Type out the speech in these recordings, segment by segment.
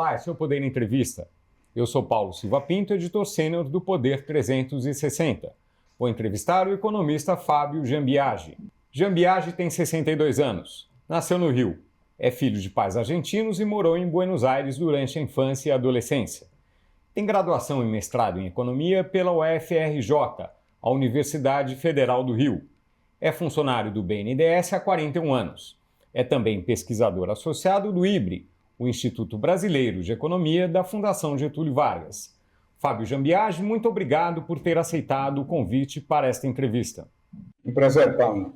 Olá, esse é o Poder Entrevista. Eu sou Paulo Silva Pinto, editor sênior do Poder 360. Vou entrevistar o economista Fábio Jambiagi. Jambiagi tem 62 anos, nasceu no Rio, é filho de pais argentinos e morou em Buenos Aires durante a infância e a adolescência. Tem graduação e mestrado em economia pela UFRJ, a Universidade Federal do Rio. É funcionário do BNDES há 41 anos. É também pesquisador associado do IBRE, o Instituto Brasileiro de Economia da Fundação Getúlio Vargas. Fábio Jambiagi, muito obrigado por ter aceitado o convite para esta entrevista. Um prazer, Paulo.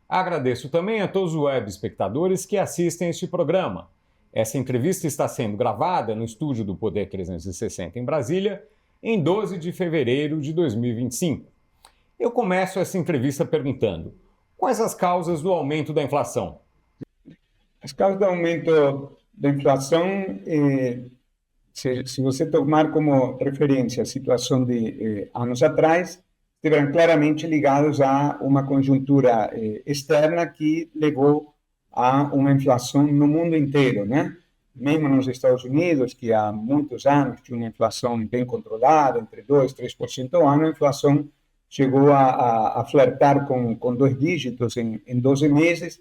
Agradeço também a todos os web espectadores que assistem este programa. Essa entrevista está sendo gravada no estúdio do Poder 360 em Brasília, em 12 de fevereiro de 2025. Eu começo essa entrevista perguntando: quais as causas do aumento da inflação? As causas do aumento da inflação, se você tomar como referência a situação de anos atrás, estiveram claramente ligados a uma conjuntura externa que levou a uma inflação no mundo inteiro, né? Mesmo nos Estados Unidos, que há muitos anos tinha uma inflação bem controlada, entre 2% e 3% ao ano, a inflação chegou a flertar com dois dígitos em 12 meses.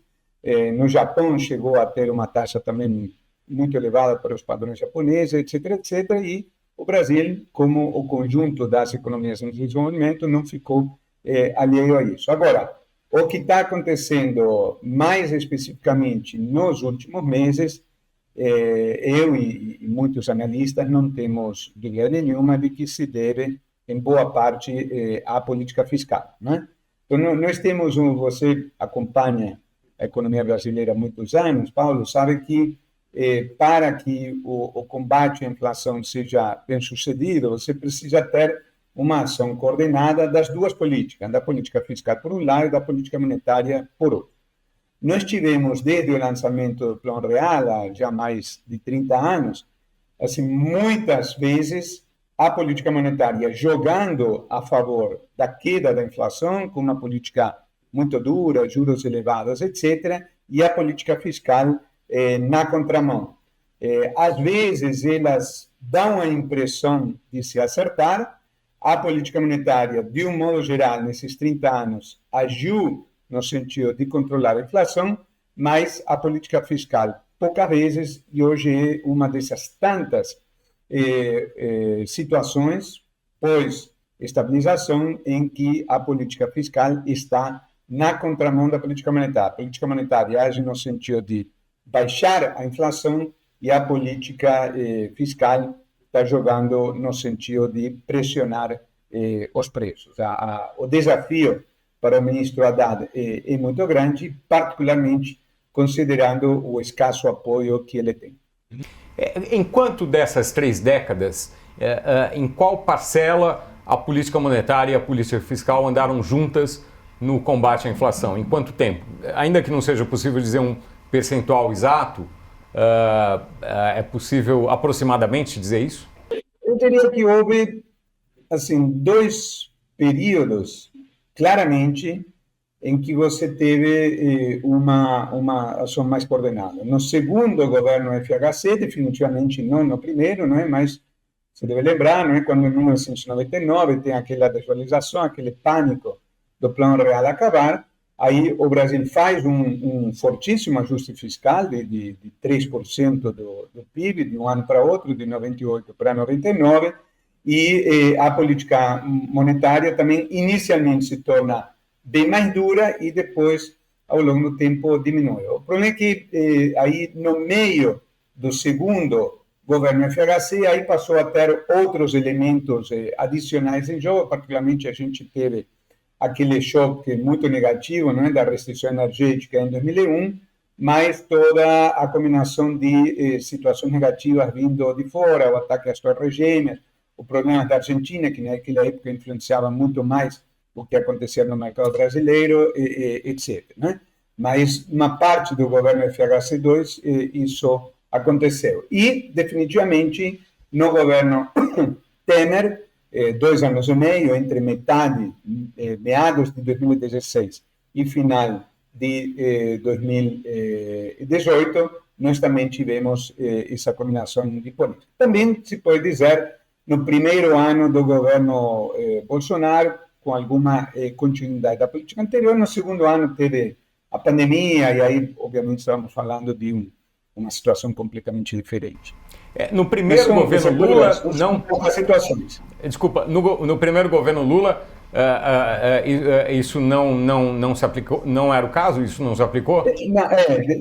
No Japão chegou a ter uma taxa também muito elevada para os padrões japoneses, etc., etc., e o Brasil, como o conjunto das economias em desenvolvimento, não ficou alheio a isso. Agora, o que está acontecendo mais especificamente nos últimos meses, eu e muitos analistas não temos dúvida nenhuma de que se deve, em boa parte, à política fiscal, né? Então, nós temos você acompanha a economia brasileira há muitos anos, Paulo, sabe que para que o combate à inflação seja bem sucedido, você precisa ter uma ação coordenada das duas políticas, da política fiscal por um lado e da política monetária por outro. Nós tivemos, desde o lançamento do Plano Real, há já mais de 30 anos, assim, muitas vezes a política monetária jogando a favor da queda da inflação, com uma política muito dura, juros elevados, etc., e a política fiscal na contramão. Às vezes, elas dão a impressão de se acertar. A política monetária, de um modo geral, nesses 30 anos, agiu no sentido de controlar a inflação, mas a política fiscal, poucas vezes, e hoje é uma dessas tantas situações pós-estabilização em que a política fiscal está na contramão da política monetária. A política monetária age no sentido de baixar a inflação e a política fiscal está jogando no sentido de pressionar os preços. O desafio para o ministro Haddad é muito grande, particularmente considerando o escasso apoio que ele tem. Em quanto dessas 3 décadas, em qual parcela a política monetária e a política fiscal andaram juntas no combate à inflação? Em quanto tempo? Ainda que não seja possível dizer um percentual exato, é possível aproximadamente dizer isso? Eu diria que houve assim, 2 períodos, claramente, em que você teve uma ação mais coordenada. No segundo governo FHC, definitivamente não no primeiro, não é? Mas você deve lembrar, não é? Quando em 1999 tem aquela desvalorização, aquele pânico do Plano Real acabar, aí o Brasil faz um fortíssimo ajuste fiscal de 3% do PIB, de um ano para outro, de 98 para 99, e a política monetária também inicialmente se torna bem mais dura e depois, ao longo do tempo, diminui. O problema é que aí no meio do segundo governo FHC, aí passou a ter outros elementos adicionais em jogo, particularmente a gente teve aquele choque muito negativo, não é, da restrição energética em 2001, mas toda a combinação de situações negativas vindo de fora, o ataque às torres gêmeas, o problema da Argentina, que naquela época influenciava muito mais o que acontecia no mercado brasileiro, etc., né? Mas uma parte do governo FHC2 isso aconteceu. E, definitivamente, no governo Temer, 2 anos e meio, entre meados de 2016 e final de 2018, nós também tivemos essa combinação de políticas. Também se pode dizer, no primeiro ano do governo Bolsonaro, com alguma continuidade da política anterior, no segundo ano teve a pandemia, e aí, obviamente, estamos falando de uma situação completamente diferente. No primeiro governo Lula, não... poucas situações. Desculpa, no primeiro governo Lula, isso não se aplicou, não era o caso? Isso não se aplicou?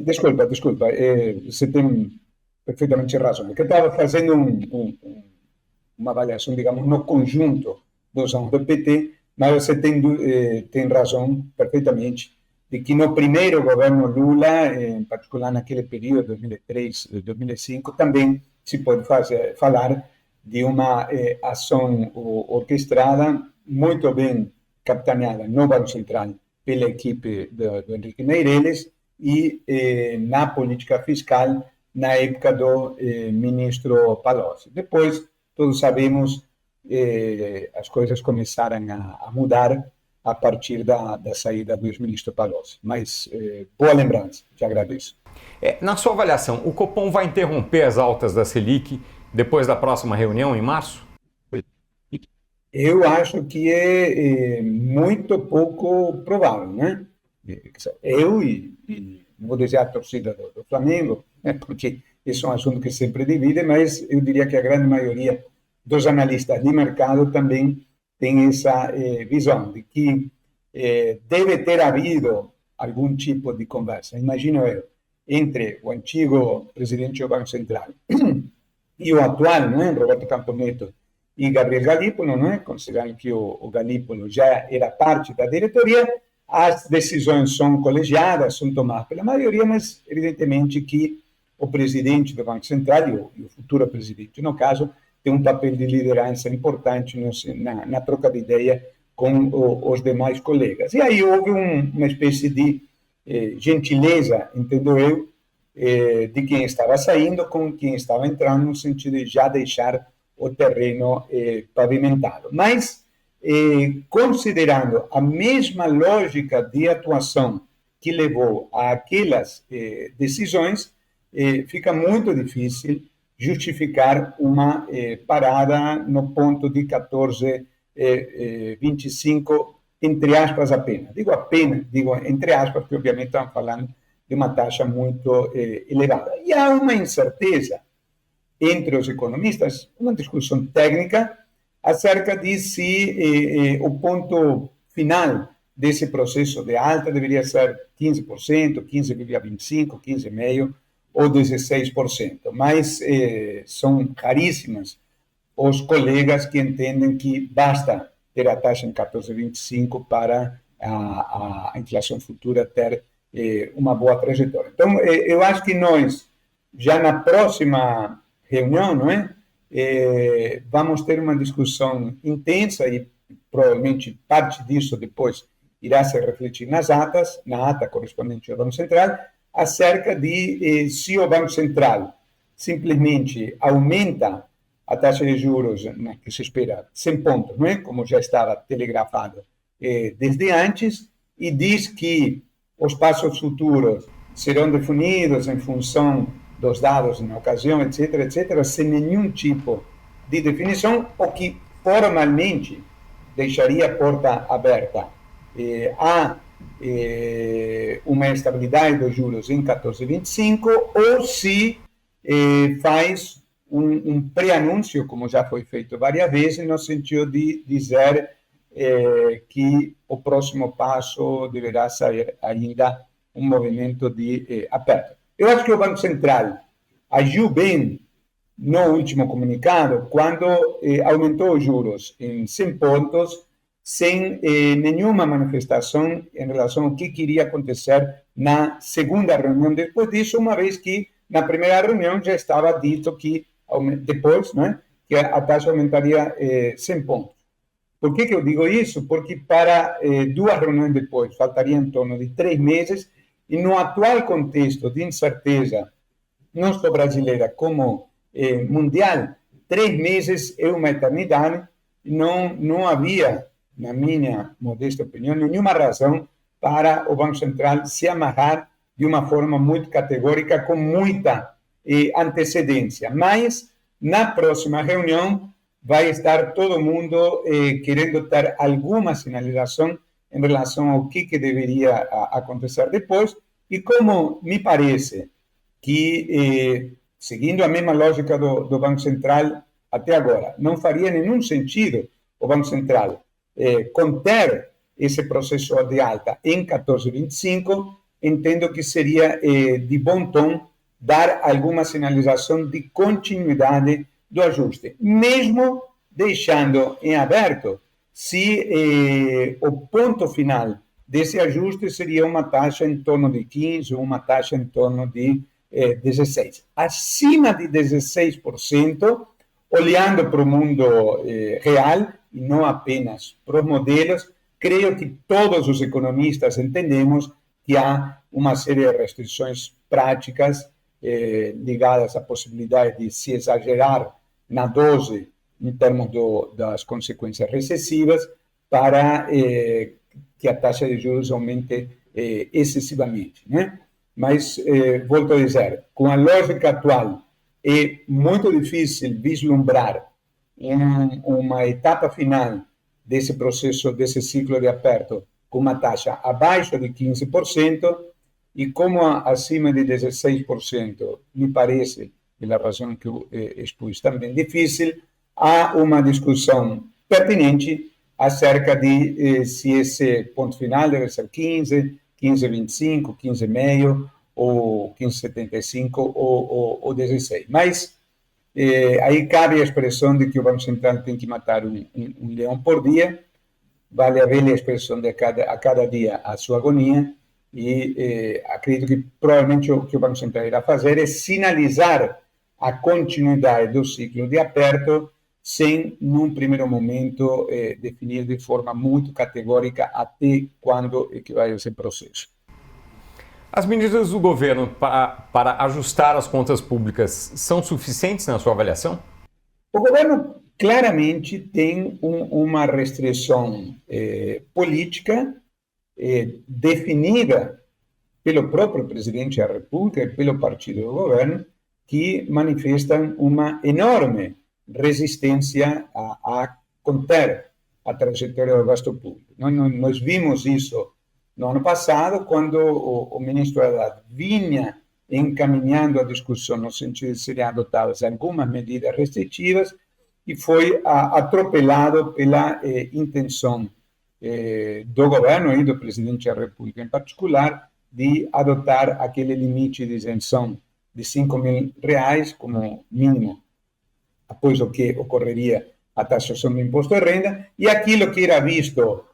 Desculpa, você tem perfeitamente razão. Eu estava fazendo uma avaliação, digamos, no conjunto dos anos do PT, mas você tem razão perfeitamente de que no primeiro governo Lula, em particular naquele período, 2003, 2005, também se pode falar de uma ação orquestrada, muito bem capitaneada no Banco Central pela equipe do Henrique Meirelles e na política fiscal na época do ministro Palocci. Depois, todos sabemos, as coisas começaram a mudar a partir da saída do ex-ministro Palocci. Mas, boa lembrança, te agradeço. Na sua avaliação, o Copom vai interromper as altas da Selic depois da próxima reunião, em março? Eu acho que é muito pouco provável, né? Eu não vou dizer a torcida do Flamengo, né, porque esse é um assunto que sempre divide, mas eu diria que a grande maioria dos analistas de mercado também tem essa visão de que deve ter havido algum tipo de conversa, imagino eu, entre o antigo presidente do Banco Central e o atual, não é, Roberto Campos Neto e Gabriel Galípolo, não é, considerando que o Galípolo já era parte da diretoria, as decisões são colegiadas, são tomadas pela maioria, mas evidentemente que o presidente do Banco Central e o futuro presidente, no caso, tem um papel de liderança importante na troca de ideia com os demais colegas. E aí houve uma espécie de gentileza, entendo eu, de quem estava saindo com quem estava entrando, no sentido de já deixar o terreno pavimentado. Mas, considerando a mesma lógica de atuação que levou a aquelas decisões, fica muito difícil justificar uma parada no ponto de 14,25, entre aspas, apenas. Digo entre aspas, porque obviamente estamos falando de uma taxa muito elevada. E há uma incerteza entre os economistas, uma discussão técnica acerca de se o ponto final desse processo de alta deveria ser 15%, 15,25%, 15,5% ou 16%. Mas são raríssimas os colegas que entendem que basta ter a taxa em 14,25% para a inflação futura ter uma boa trajetória. Então, eu acho que nós, já na próxima reunião, não é? Vamos ter uma discussão intensa e provavelmente parte disso depois irá se refletir na ata correspondente ao Banco Central, acerca de se o Banco Central simplesmente aumenta a taxa de juros, que se espera 100 pontos, não é? Como já estava telegrafado desde antes, e diz que os passos futuros serão definidos em função dos dados na ocasião, etc., sem nenhum tipo de definição, o que formalmente deixaria a porta aberta a uma estabilidade dos juros em 14,25, ou se faz um pré-anúncio, como já foi feito várias vezes, no sentido de dizer que o próximo passo deverá ser ainda um movimento de aperto. Eu acho que o Banco Central agiu bem no último comunicado, quando aumentou os juros em 100 pontos, sem nenhuma manifestação em relação ao que queria acontecer na segunda reunião depois disso, uma vez que na primeira reunião já estava dito que, depois, né, que a taxa aumentaria 100 pontos. Por que eu digo isso? Porque para duas reuniões depois, faltaria em torno de 3 meses, e no atual contexto de incerteza, não só brasileira como mundial, 3 meses é uma eternidade, não havia, na minha modesta opinião, nenhuma razão para o Banco Central se amarrar de uma forma muito categórica, com muita antecedência. Mas, na próxima reunião, vai estar todo mundo querendo ter alguma sinalização em relação ao que deveria acontecer depois, e como me parece que, seguindo a mesma lógica do Banco Central até agora, não faria nenhum sentido o Banco Central conter esse processo de alta em 14,25, entendo que seria de bom tom dar alguma sinalização de continuidade do ajuste, mesmo deixando em aberto se o ponto final desse ajuste seria uma taxa em torno de 15% ou uma taxa em torno de 16%. Acima de 16%, olhando para o mundo real, e não apenas para os modelos, creio que todos os economistas entendemos que há uma série de restrições práticas ligadas à possibilidade de se exagerar na dose em termos das consequências recessivas para que a taxa de juros aumente excessivamente, né? Mas, volto a dizer, com a lógica atual, é muito difícil vislumbrar uma etapa final desse processo, desse ciclo de aperto, com uma taxa abaixo de 15%, e como acima de 16%, me parece, pela razão que eu expus, também difícil, há uma discussão pertinente acerca de se esse ponto final deve ser 15, 15,25, 15,5, ou 15,75 ou 16. Mas aí cabe a expressão de que o Banco Central tem que matar um leão por dia, vale a velha expressão de a cada dia a sua agonia, e acredito que provavelmente o que o Banco Central irá fazer é sinalizar a continuidade do ciclo de aperto, sem, num primeiro momento, definir de forma muito categórica até quando é que vai esse processo. As medidas do governo para ajustar as contas públicas são suficientes na sua avaliação? O governo claramente tem uma restrição política definida pelo próprio presidente da República e pelo partido do governo, que manifestam uma enorme resistência a conter a trajetória do gasto público. Nós vimos isso no ano passado, quando o ministro Haddad vinha encaminhando a discussão no sentido de serem adotadas algumas medidas restritivas, e foi atropelado pela intenção do governo e do presidente da República em particular, de adotar aquele limite de isenção de R$5.000 como mínimo, após o que ocorreria a taxação do imposto de renda, e aquilo que era visto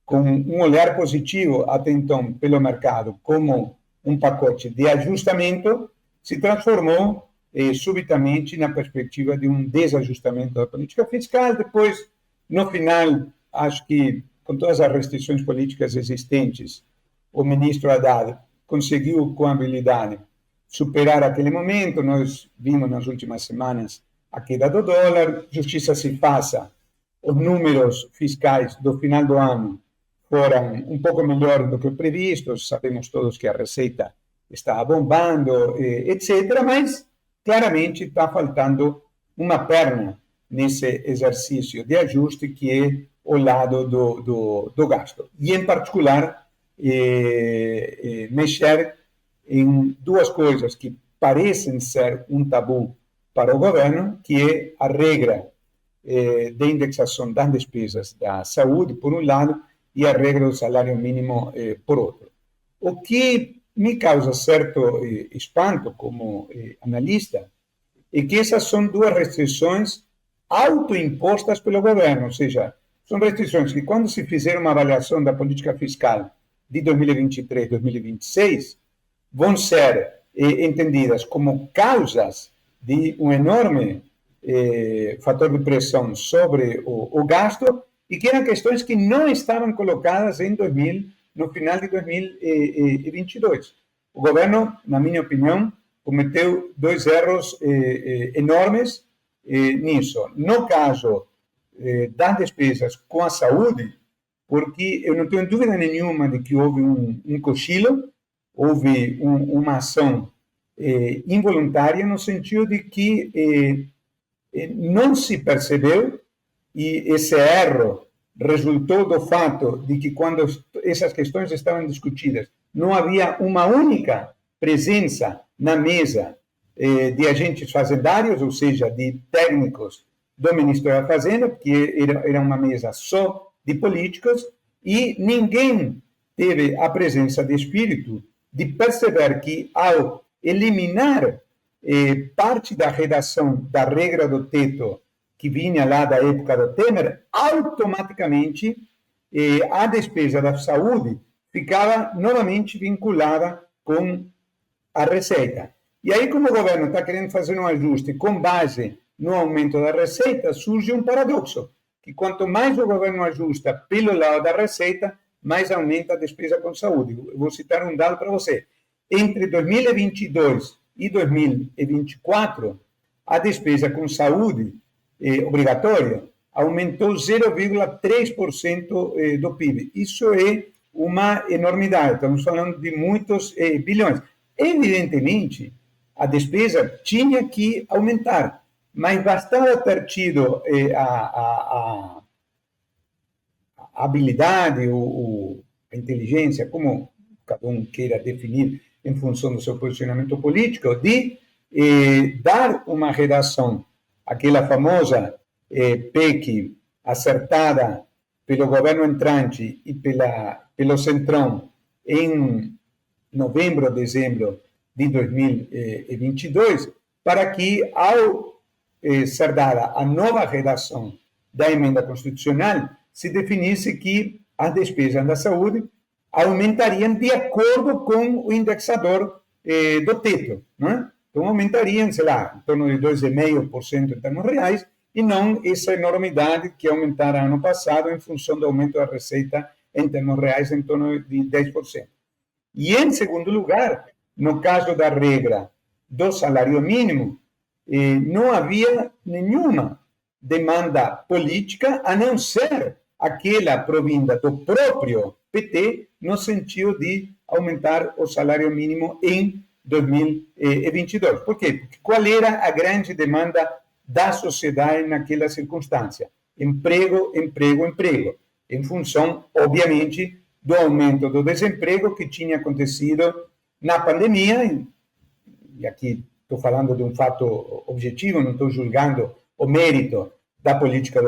com um olhar positivo até então pelo mercado como um pacote de ajustamento, se transformou subitamente na perspectiva de um desajustamento da política fiscal. Depois, no final, acho que com todas as restrições políticas existentes, o ministro Haddad conseguiu com habilidade superar aquele momento. Nós vimos nas últimas semanas a queda do dólar, justiça se faça, os números fiscais do final do ano foram um pouco melhores do que o previsto, sabemos todos que a receita está bombando, etc., mas claramente está faltando uma perna nesse exercício de ajuste, que é o lado do gasto. E, em particular, mexer em duas coisas que parecem ser um tabu para o governo, que é a regra de indexação das despesas da saúde, por um lado, e a regra do salário mínimo, por outro. O que me causa certo espanto como analista é que essas são duas restrições autoimpostas pelo governo, ou seja, são restrições que, quando se fizer uma avaliação da política fiscal de 2023, 2026, vão ser entendidas como causas de um enorme fator de pressão sobre o gasto, e que eram questões que não estavam colocadas no final de 2022. O governo, na minha opinião, cometeu dois erros enormes nisso. No caso das despesas com a saúde, porque eu não tenho dúvida nenhuma de que houve um cochilo, houve uma ação involuntária, no sentido de que não se percebeu, e esse erro resultou do fato de que, quando essas questões estavam discutidas, não havia uma única presença na mesa de agentes fazendários, ou seja, de técnicos do Ministério da Fazenda, porque era uma mesa só de políticos, e ninguém teve a presença de espírito de perceber que, ao eliminar parte da redação da regra do teto que vinha lá da época do Temer, automaticamente a despesa da saúde ficava novamente vinculada com a receita. E aí, como o governo está querendo fazer um ajuste com base no aumento da receita, surge um paradoxo, que quanto mais o governo ajusta pelo lado da receita, mais aumenta a despesa com saúde. Eu vou citar um dado para você. Entre 2022 e 2024, a despesa com saúde obrigatória aumentou 0,3% do PIB. Isso é uma enormidade, estamos falando de muitos bilhões. Evidentemente, a despesa tinha que aumentar, mas bastava ter tido a habilidade ou a inteligência, como cada um queira definir em função do seu posicionamento político, de dar uma redação, aquela famosa PEC acertada pelo governo entrante e pelo Centrão em novembro, dezembro de 2022, para que, ao ser dada a nova redação da emenda constitucional, se definisse que as despesas da saúde aumentariam de acordo com o indexador do teto, né? Então, aumentariam, sei lá, em torno de 2,5% em termos reais, e não essa enormidade que aumentara ano passado em função do aumento da receita em termos reais em torno de 10%. E, em segundo lugar, no caso da regra do salário mínimo, não havia nenhuma demanda política, a não ser aquela provinda do próprio PT, no sentido de aumentar o salário mínimo em 2022. Por quê? Porque qual era a grande demanda da sociedade naquela circunstância? Emprego, emprego, emprego. Em função, obviamente, do aumento do desemprego que tinha acontecido na pandemia. E aqui estou falando de um fato objetivo, não estou julgando o mérito da política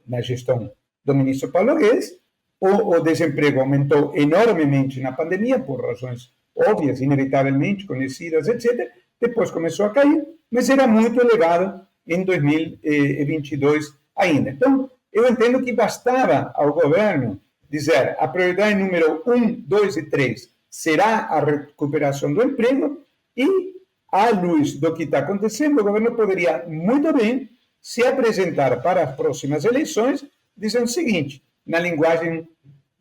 na gestão do ministro Paulo Guedes. O desemprego aumentou enormemente na pandemia, por razões óbvias, inevitavelmente conhecidas, etc. Depois começou a cair, mas era muito elevado em 2022 ainda. Então, eu entendo que bastava ao governo dizer: a prioridade número 1, 2 e 3 será a recuperação do emprego, e, à luz do que está acontecendo, o governo poderia muito bem se apresentar para as próximas eleições dizendo o seguinte, na linguagem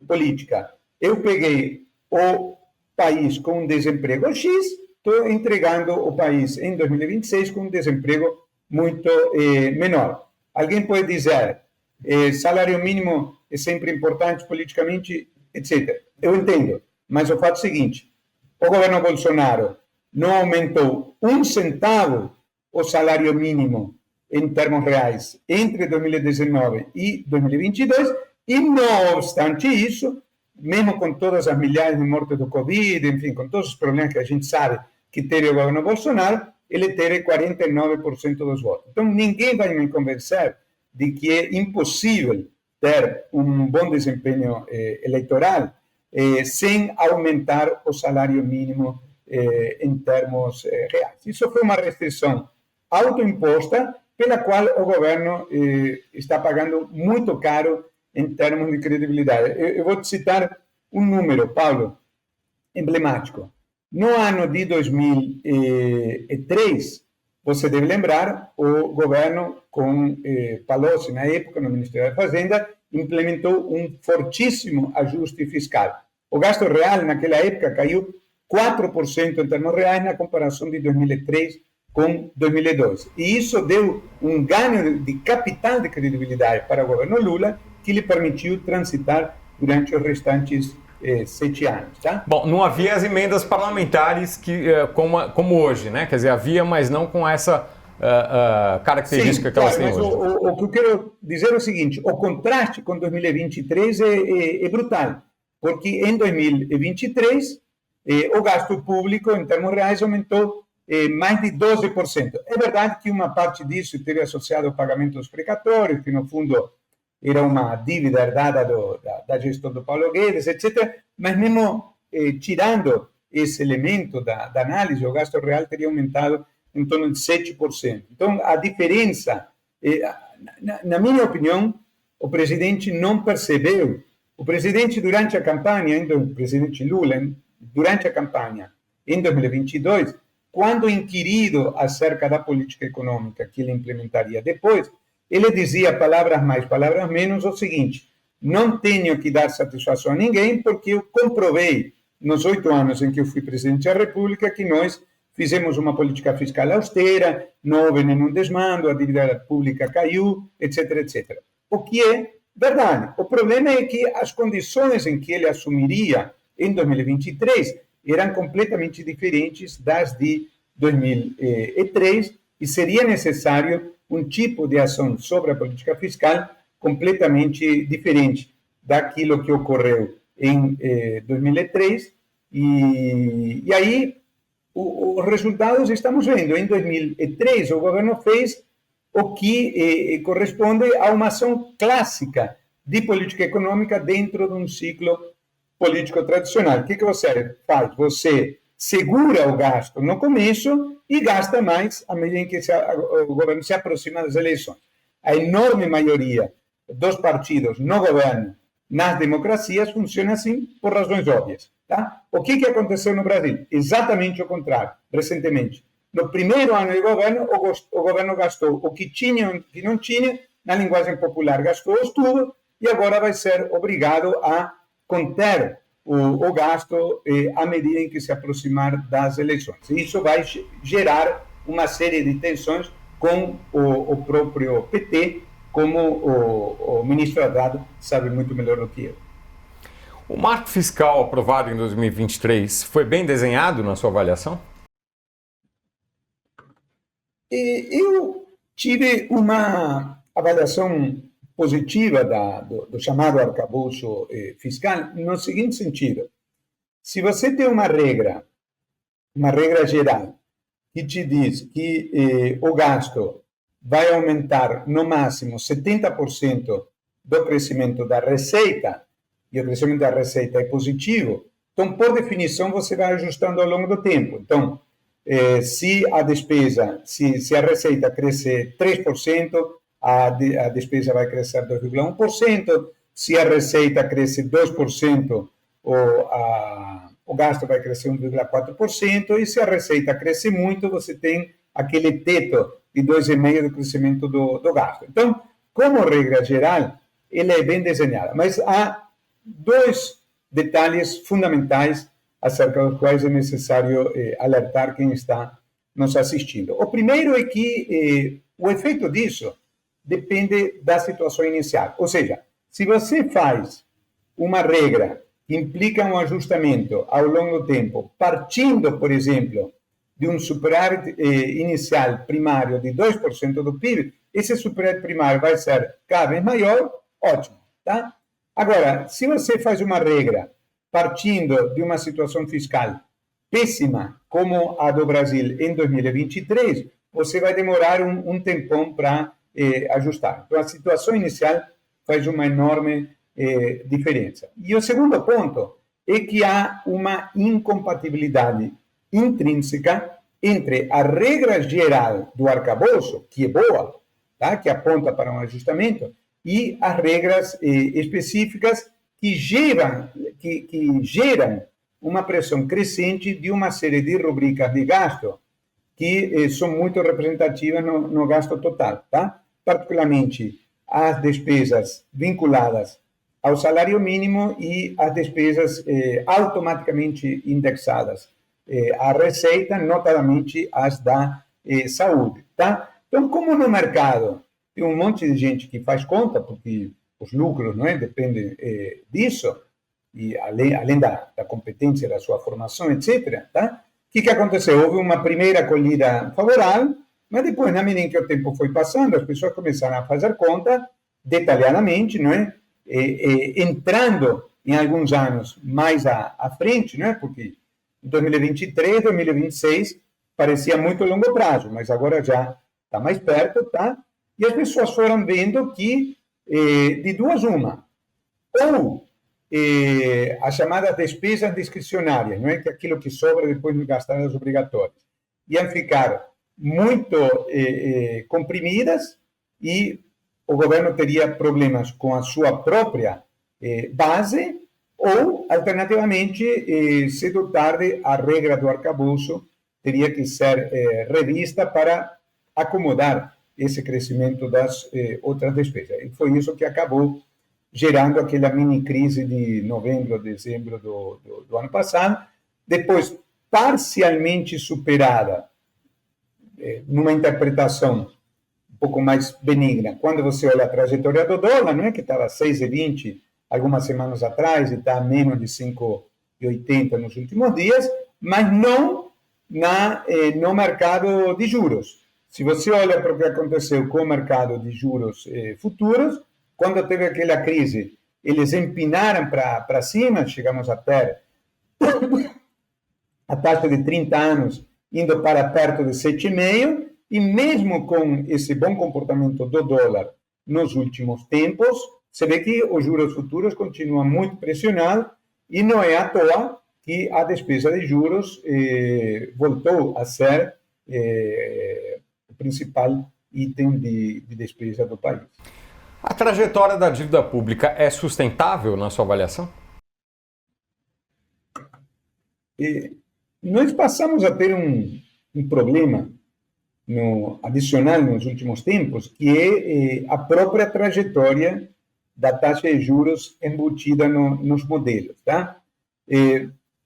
política: eu peguei o país com um desemprego X, estou entregando o país em 2026 com um desemprego muito menor. Alguém pode dizer, salário mínimo é sempre importante politicamente, etc. Eu entendo, mas o fato é o seguinte: o governo Bolsonaro não aumentou um centavo o salário mínimo em termos reais entre 2019 e 2022, e, não obstante isso, mesmo com todas as milhares de mortes do Covid, enfim, com todos os problemas que a gente sabe que teve o governo Bolsonaro, ele teve 49% dos votos. Então, ninguém vai me convencer de que é impossível ter um bom desempenho eleitoral sem aumentar o salário mínimo em termos reais. Isso foi uma restrição autoimposta, pela qual o governo está pagando muito caro em termos de credibilidade. Eu vou te citar um número, Paulo, emblemático. No ano de 2003, você deve lembrar, o governo, com Palocci, na época, no Ministério da Fazenda, implementou um fortíssimo ajuste fiscal. O gasto real, naquela época, caiu 4% em termos reais na comparação de 2003 com 2002. E isso deu um ganho de capital de credibilidade para o governo Lula, que lhe permitiu transitar durante os restantes 7 anos. Tá? Bom, não havia as emendas parlamentares como hoje, né? Quer dizer, havia, mas não com essa característica. Sim, que elas claro, têm mas hoje. o que eu quero dizer é o seguinte, o contraste com 2023 é brutal, porque em 2023 o gasto público, em termos reais, aumentou mais de 12%. É verdade que uma parte disso esteve associada ao pagamento dos precatórios, que no fundo era uma dívida herdada da gestão do Paulo Guedes, etc. Mas mesmo tirando esse elemento da análise, o gasto real teria aumentado em torno de 7%. Então, a diferença, na minha opinião, o presidente não percebeu. O presidente, durante a campanha, o presidente Lula, durante a campanha, em 2022, quando inquirido acerca da política econômica que ele implementaria depois, ele dizia, palavras mais, palavras menos, o seguinte: não tenho que dar satisfação a ninguém, porque eu comprovei, nos 8 anos em que eu fui presidente da República, que nós fizemos uma política fiscal austera, não houve nenhum desmando, a dívida pública caiu, etc, etc. O que é verdade. O problema é que as condições em que ele assumiria em 2023 eram completamente diferentes das de 2003 e seria necessário um tipo de ação sobre a política fiscal completamente diferente daquilo que ocorreu em 2003 e aí os resultados estamos vendo. Em 2003 o governo fez o que corresponde a uma ação clássica de política econômica dentro de um ciclo político tradicional. O que você faz? Você segura o gasto no começo e gasta mais à medida em que o governo se aproxima das eleições. A enorme maioria dos partidos no governo, nas democracias, funciona assim por razões óbvias. Tá? O que aconteceu no Brasil? Exatamente o contrário, recentemente. No primeiro ano de governo, o governo gastou o que tinha e o que não tinha, na linguagem popular, gastou tudo, e agora vai ser obrigado a conter o gasto à medida em que se aproximar das eleições. E isso vai gerar uma série de tensões com o próprio PT, como o ministro Haddad sabe muito melhor do que eu. O marco fiscal aprovado em 2023 foi bem desenhado na sua avaliação? Eu tive uma avaliação positiva do chamado arcabouço fiscal no seguinte sentido: se você tem uma regra geral que te diz que o gasto vai aumentar no máximo 70% do crescimento da receita, e o crescimento da receita é positivo, então, por definição, você vai ajustando ao longo do tempo. Então, se a despesa, se a receita crescer 3%, a despesa vai crescer 2,1%, se a receita cresce 2%, o gasto vai crescer 1,4%, e se a receita cresce muito, você tem aquele teto de 2,5% do crescimento do gasto. Então, como regra geral, ele é bem desenhado, mas há 2 detalhes fundamentais acerca dos quais é necessário alertar quem está nos assistindo. O primeiro é que o efeito disso depende da situação inicial. Ou seja, se você faz uma regra que implica um ajustamento ao longo do tempo, partindo, por exemplo, de um superávit inicial primário de 2% do PIB, esse superávit primário vai ser cada vez maior, ótimo, tá? Agora, se você faz uma regra partindo de uma situação fiscal péssima, como a do Brasil em 2023, você vai demorar um tempão para ajustar. Então, a situação inicial faz uma enorme diferença. E o segundo ponto é que há uma incompatibilidade intrínseca entre a regra geral do arcabouço, que é boa, tá? Que aponta para um ajustamento, e as regras específicas que geram uma pressão crescente de uma série de rubricas de gasto que são muito representativas no gasto total, tá? Particularmente as despesas vinculadas ao salário mínimo e as despesas automaticamente indexadas à receita, notadamente as da saúde, tá? Então, como no mercado tem um monte de gente que faz conta, porque os lucros, não é? Dependem disso, e além da competência, da sua formação, etc. Tá? O que aconteceu? Houve uma primeira acolhida favorável, mas depois, na medida em que o tempo foi passando, as pessoas começaram a fazer conta detalhadamente, não é? Entrando em alguns anos mais à frente, não é? Porque em 2023, 2026 parecia muito longo prazo, mas agora já está mais perto, tá? E as pessoas foram vendo que, de duas uma, ou as chamadas despesas discricionárias, não é? Que é aquilo que sobra depois de gastar as obrigatórias, iam ficar muito comprimidas e o governo teria problemas com a sua própria base, ou, alternativamente, cedo ou tarde, a regra do arcabouço teria que ser revista para acomodar esse crescimento das outras despesas. E foi isso que acabou gerando aquela mini crise de novembro, dezembro do ano passado, depois parcialmente superada numa interpretação um pouco mais benigna. Quando você olha a trajetória do dólar, não é, que estava 6,20 algumas semanas atrás e está a menos de 5,80 nos últimos dias, mas não no mercado de juros. Se você olha para o que aconteceu com o mercado de juros futuros, quando teve aquela crise, eles empinaram para cima, chegamos a ter a taxa de 30 anos indo para perto de 7,5, e mesmo com esse bom comportamento do dólar nos últimos tempos, você vê que os juros futuros continuam muito pressionados, e não é à toa que a despesa de juros voltou a ser o principal item de despesa do país. A trajetória da dívida pública é sustentável na sua avaliação? Nós passamos a ter um problema adicional nos últimos tempos, que é a própria trajetória da taxa de juros embutida nos modelos. Tá?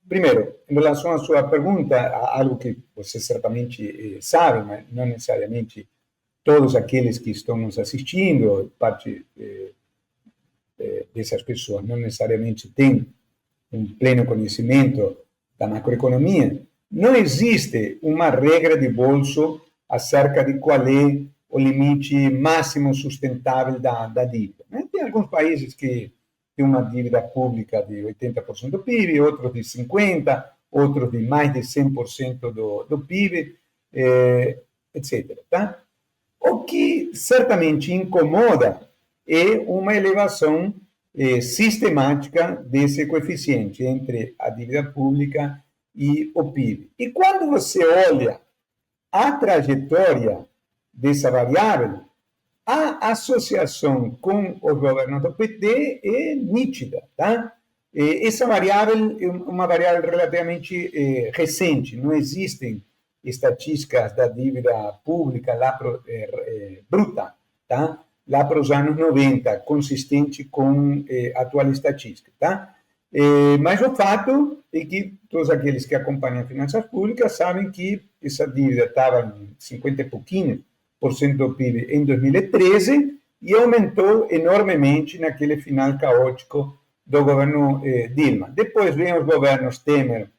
Primeiro, em relação à sua pergunta, algo que você certamente sabe, mas não necessariamente todos aqueles que estão nos assistindo, parte dessas pessoas não necessariamente têm um pleno conhecimento da macroeconomia, não existe uma regra de bolso acerca de qual é o limite máximo sustentável da dívida. Tem alguns países que têm uma dívida pública de 80% do PIB, outros de 50%, outros de mais de 100% do PIB, etc. Tá? O que certamente incomoda é uma elevação sistemática desse coeficiente entre a dívida pública e o PIB. E quando você olha a trajetória dessa variável, a associação com os governos do PT é nítida. Tá? Essa variável é uma variável relativamente recente, não existem estatísticas da dívida pública lá bruta, tá? Lá para os anos 90, consistente com a atual estatística. Tá? Mas o fato é que todos aqueles que acompanham finanças públicas sabem que essa dívida estava em 50 e pouquinho por cento do PIB em 2013 e aumentou enormemente naquele final caótico do governo Dilma. Depois vem os governos Temer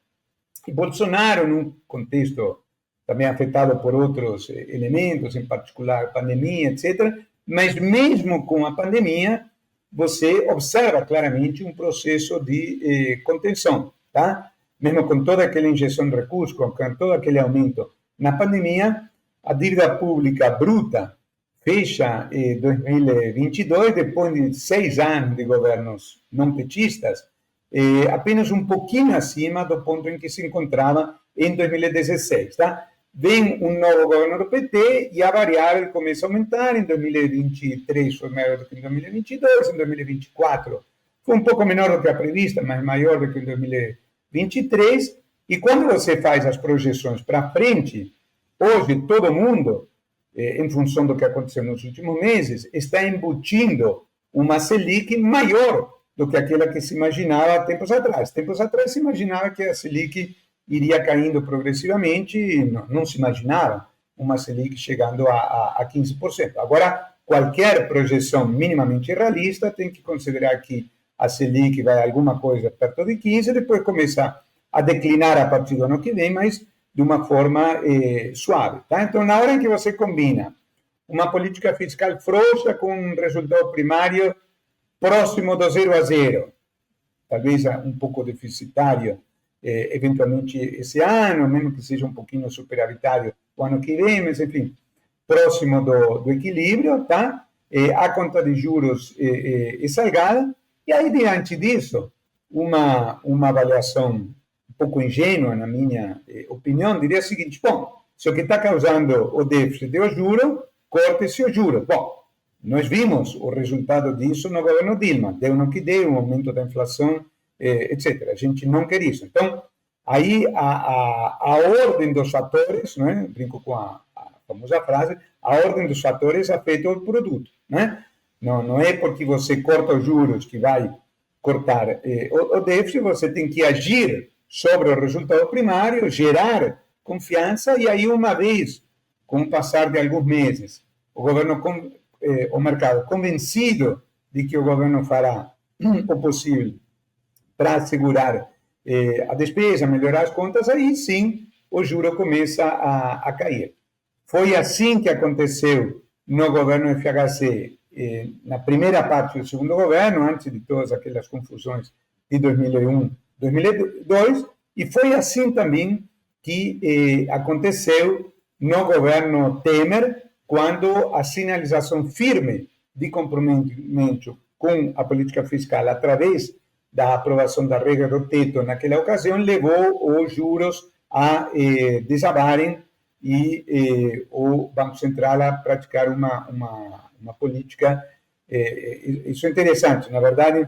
e Bolsonaro, num contexto também afetado por outros elementos, em particular pandemia, etc. Mas mesmo com a pandemia, você observa claramente um processo de contenção, tá? Mesmo com toda aquela injeção de recursos, com todo aquele aumento na pandemia, a dívida pública bruta fecha em 2022, depois de 6 anos de governos não petistas, apenas um pouquinho acima do ponto em que se encontrava em 2016, tá? Vem um novo governo do PT e a variável começa a aumentar. Em 2023 foi maior do que em 2022, em 2024 foi um pouco menor do que a prevista, mas maior do que em 2023. E quando você faz as projeções para frente, hoje todo mundo, em função do que aconteceu nos últimos meses, está embutindo uma Selic maior do que aquela que se imaginava tempos atrás. Tempos atrás se imaginava que a Selic iria caindo progressivamente, não se imaginava uma Selic chegando a 15%. Agora, qualquer projeção minimamente realista tem que considerar que a Selic vai alguma coisa perto de 15, depois começa a declinar a partir do ano que vem, mas de uma forma suave. Tá? Então, na hora em que você combina uma política fiscal frouxa com um resultado primário próximo do 0 a 0, talvez um pouco deficitário, eventualmente esse ano, mesmo que seja um pouquinho superavitário o ano que vem, mas, enfim, próximo do equilíbrio, tá? A conta de juros é salgada, e aí, diante disso, uma avaliação um pouco ingênua, na minha opinião, diria o seguinte: bom, se o que está causando o déficit é o juro, corte-se o juro. Bom, nós vimos o resultado disso no governo Dilma, deu no que deu, um aumento da inflação, etc. A gente não quer isso. Então, aí a ordem dos fatores, né? Brinco com a famosa frase, a ordem dos fatores afeta o produto, né? Não é porque você corta os juros que vai cortar o déficit, você tem que agir sobre o resultado primário, gerar confiança, e aí, uma vez, com o passar de alguns meses, o mercado convencido de que o governo fará o possível para segurar a despesa, melhorar as contas, aí sim o juro começa a cair. Foi assim que aconteceu no governo FHC, na primeira parte do segundo governo, antes de todas aquelas confusões de 2001, 2002, e foi assim também que aconteceu no governo Temer, quando a sinalização firme de comprometimento com a política fiscal através da aprovação da regra do teto naquela ocasião levou os juros a desabarem e o Banco Central a praticar uma política. Isso é interessante. Na verdade,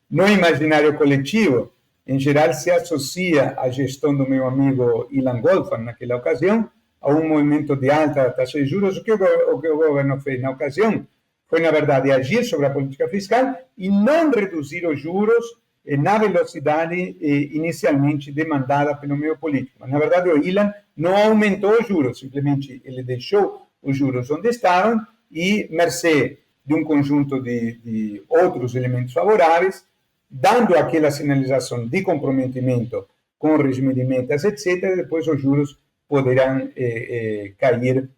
no imaginário coletivo, em geral, se associa a gestão do meu amigo Ilan Goldfarb, naquela ocasião, a um movimento de alta taxa de juros. O que o governo fez na ocasião foi, na verdade, agir sobre a política fiscal e não reduzir os juros na velocidade inicialmente demandada pelo meio político. Mas, na verdade, o Ilan não aumentou os juros, simplesmente ele deixou os juros onde estavam e, mercê de um conjunto de outros elementos favoráveis, dando aquela sinalização de comprometimento com o regime de metas, etc., depois os juros poderão cair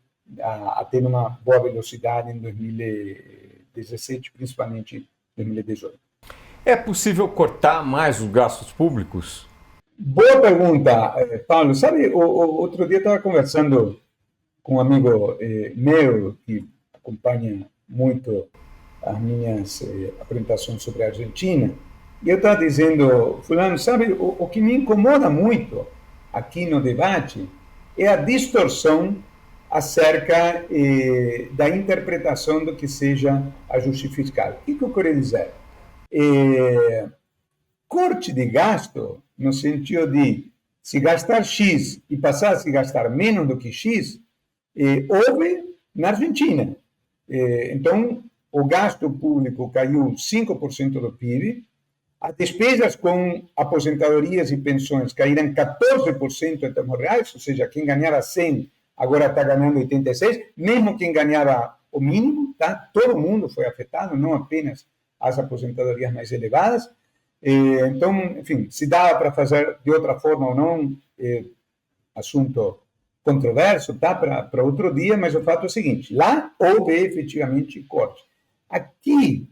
a ter uma boa velocidade em 2017, principalmente 2018. É possível cortar mais os gastos públicos? Boa pergunta, Paulo. Sabe, outro dia eu estava conversando com um amigo meu que acompanha muito as minhas apresentações sobre a Argentina, e eu estava dizendo: fulano, sabe, o que me incomoda muito aqui no debate é a distorção acerca da interpretação do que seja ajuste fiscal. O que eu quero dizer? Corte de gasto, no sentido de se gastar X e passar a se gastar menos do que X, houve na Argentina. Então, o gasto público caiu 5% do PIB, as despesas com aposentadorias e pensões caíram 14% em termos reais, ou seja, quem ganhava 100 agora está ganhando 86, mesmo quem ganhava o mínimo, tá? Todo mundo foi afetado, não apenas as aposentadorias mais elevadas. Então, enfim, se dava para fazer de outra forma ou não, assunto controverso, tá? Para outro dia, mas o fato é o seguinte: lá houve efetivamente corte. Aqui,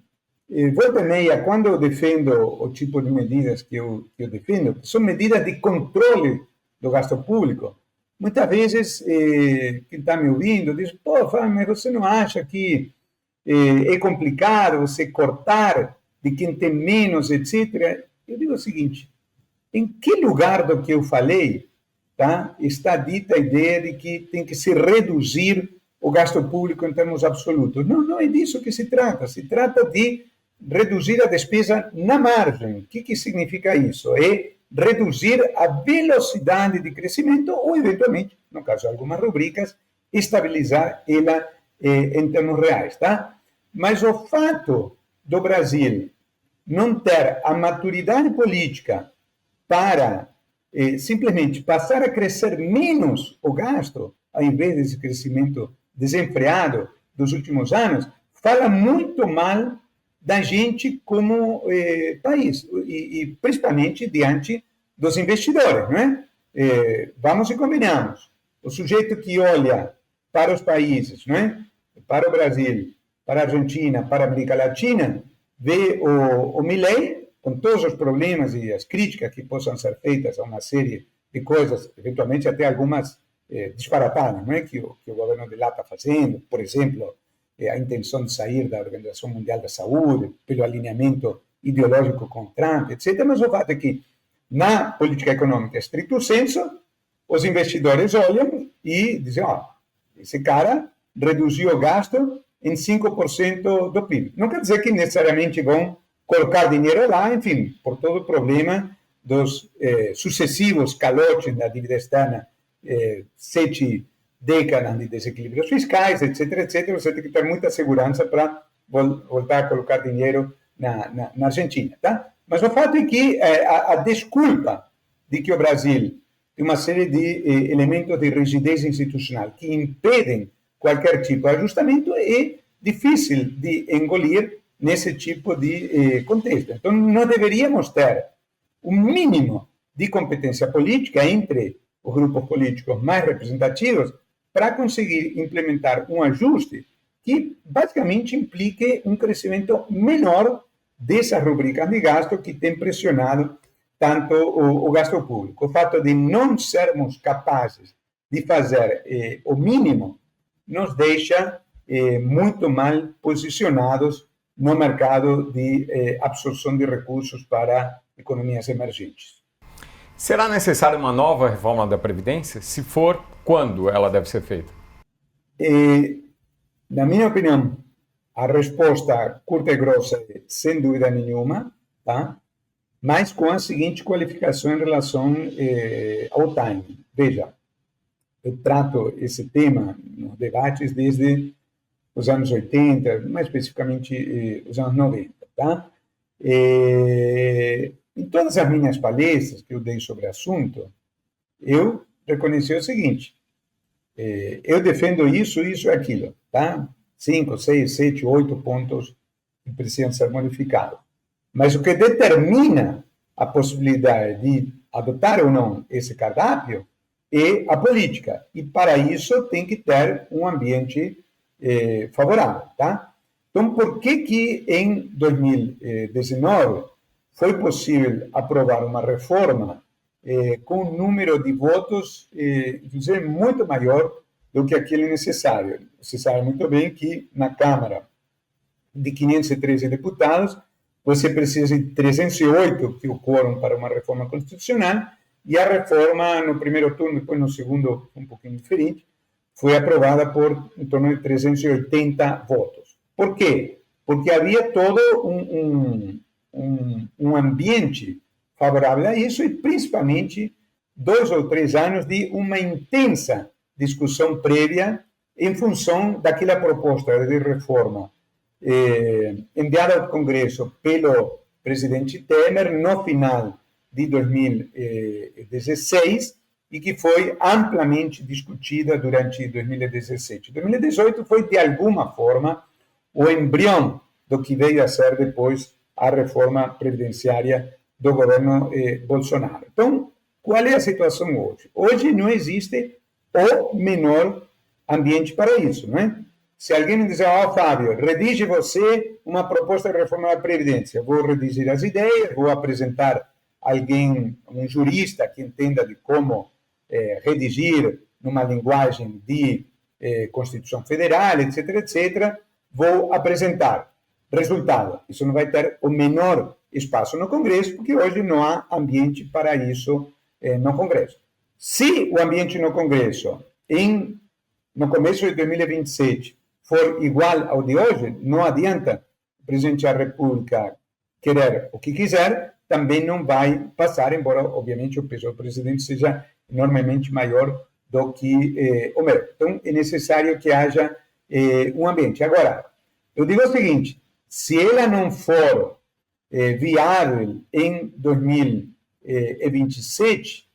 volta e meia, quando eu defendo o tipo de medidas que eu defendo, que são medidas de controle do gasto público, muitas vezes quem está me ouvindo diz: pô, Fábio, mas você não acha que é complicado você cortar de quem tem menos, etc. Eu digo o seguinte: em que lugar do que eu falei, tá, está dita a ideia de que tem que se reduzir o gasto público em termos absolutos? Não, não é disso que se trata. Se trata de reduzir a despesa na margem. O que significa isso? É reduzir a velocidade de crescimento ou, eventualmente, no caso de algumas rubricas, estabilizar ela em termos reais, tá? Mas o fato do Brasil não ter a maturidade política para simplesmente passar a crescer menos o gasto, ao invés desse crescimento desenfreado dos últimos anos, fala muito mal da gente como país, e principalmente diante dos investidores, não é? Vamos e combinamos. O sujeito que olha para os países, não é? Para o Brasil, para a Argentina, para a América Latina, vê o Milei, com todos os problemas e as críticas que possam ser feitas a uma série de coisas, eventualmente até algumas disparatadas, não é? Que o governo de lá está fazendo, por exemplo, a intenção de sair da Organização Mundial da Saúde, pelo alinhamento ideológico com Trump, etc. Mas o fato é que, na política econômica estricto sensu, os investidores olham e dizem, esse cara reduziu o gasto em 5% do PIB. Não quer dizer que necessariamente vão colocar dinheiro lá, enfim, por todo o problema dos sucessivos calotes da dívida externa, 7 décadas de desequilíbrios fiscais, etc. Você tem que ter muita segurança para voltar a colocar dinheiro na Argentina, tá? Mas o fato é que a desculpa de que o Brasil tem uma série de elementos de rigidez institucional que impedem qualquer tipo de ajustamento é difícil de engolir nesse tipo de contexto. Então, nós deveríamos ter um mínimo de competência política entre os grupos políticos mais representativos para conseguir implementar um ajuste que basicamente implique um crescimento menor dessas rubricas de gasto que tem pressionado tanto o gasto público. O fato de não sermos capazes de fazer o mínimo nos deixa muito mal posicionados no mercado de absorção de recursos para economias emergentes. Será necessária uma nova reforma da Previdência? Se for, quando ela deve ser feita? Na minha opinião, a resposta curta e grossa é sem dúvida nenhuma, tá? Mas com a seguinte qualificação em relação ao timing. Veja, eu trato esse tema nos debates desde os anos 80, mais especificamente os anos 90, tá? Em todas as minhas palestras que eu dei sobre o assunto, eu reconheci o seguinte, eu defendo isso e aquilo, tá? 5, 6, 7, 8 pontos que precisam ser modificados. Mas o que determina a possibilidade de adotar ou não esse cardápio é a política. E para isso tem que ter um ambiente favorável, tá? Então, por que em 2019 foi possível aprovar uma reforma com um número de votos, inclusive, muito maior do que aquele necessário? Você sabe muito bem que na Câmara de 513 deputados, você precisa de 308, que é o quórum para uma reforma constitucional, e a reforma, no primeiro turno, depois no segundo, um pouquinho diferente, foi aprovada por em torno de 380 votos. Por quê? Porque havia todo um ambiente favorável a isso e, principalmente, 2 ou 3 anos de uma intensa discussão prévia em função daquela proposta de reforma enviada ao Congresso pelo presidente Temer no final de 2016 e que foi amplamente discutida durante 2017. 2018 foi, de alguma forma, o embrião do que veio a ser depois a reforma previdenciária do governo Bolsonaro. Então, qual é a situação hoje? Hoje não existe o menor ambiente para isso, não é? Se alguém me dizer, Fábio, redige você uma proposta de reforma da Previdência, vou redigir as ideias, vou apresentar alguém, um jurista que entenda de como redigir numa linguagem de Constituição Federal, etc., vou apresentar. Resultado, isso não vai ter o menor espaço no Congresso, porque hoje não há ambiente para isso no Congresso. Se o ambiente no Congresso, no começo de 2027, for igual ao de hoje, não adianta o presidente da República querer o que quiser, também não vai passar, embora, obviamente, o peso do presidente seja enormemente maior do que o meu. Então, é necessário que haja um ambiente. Agora, eu digo o seguinte, se ela não for viável em 2027,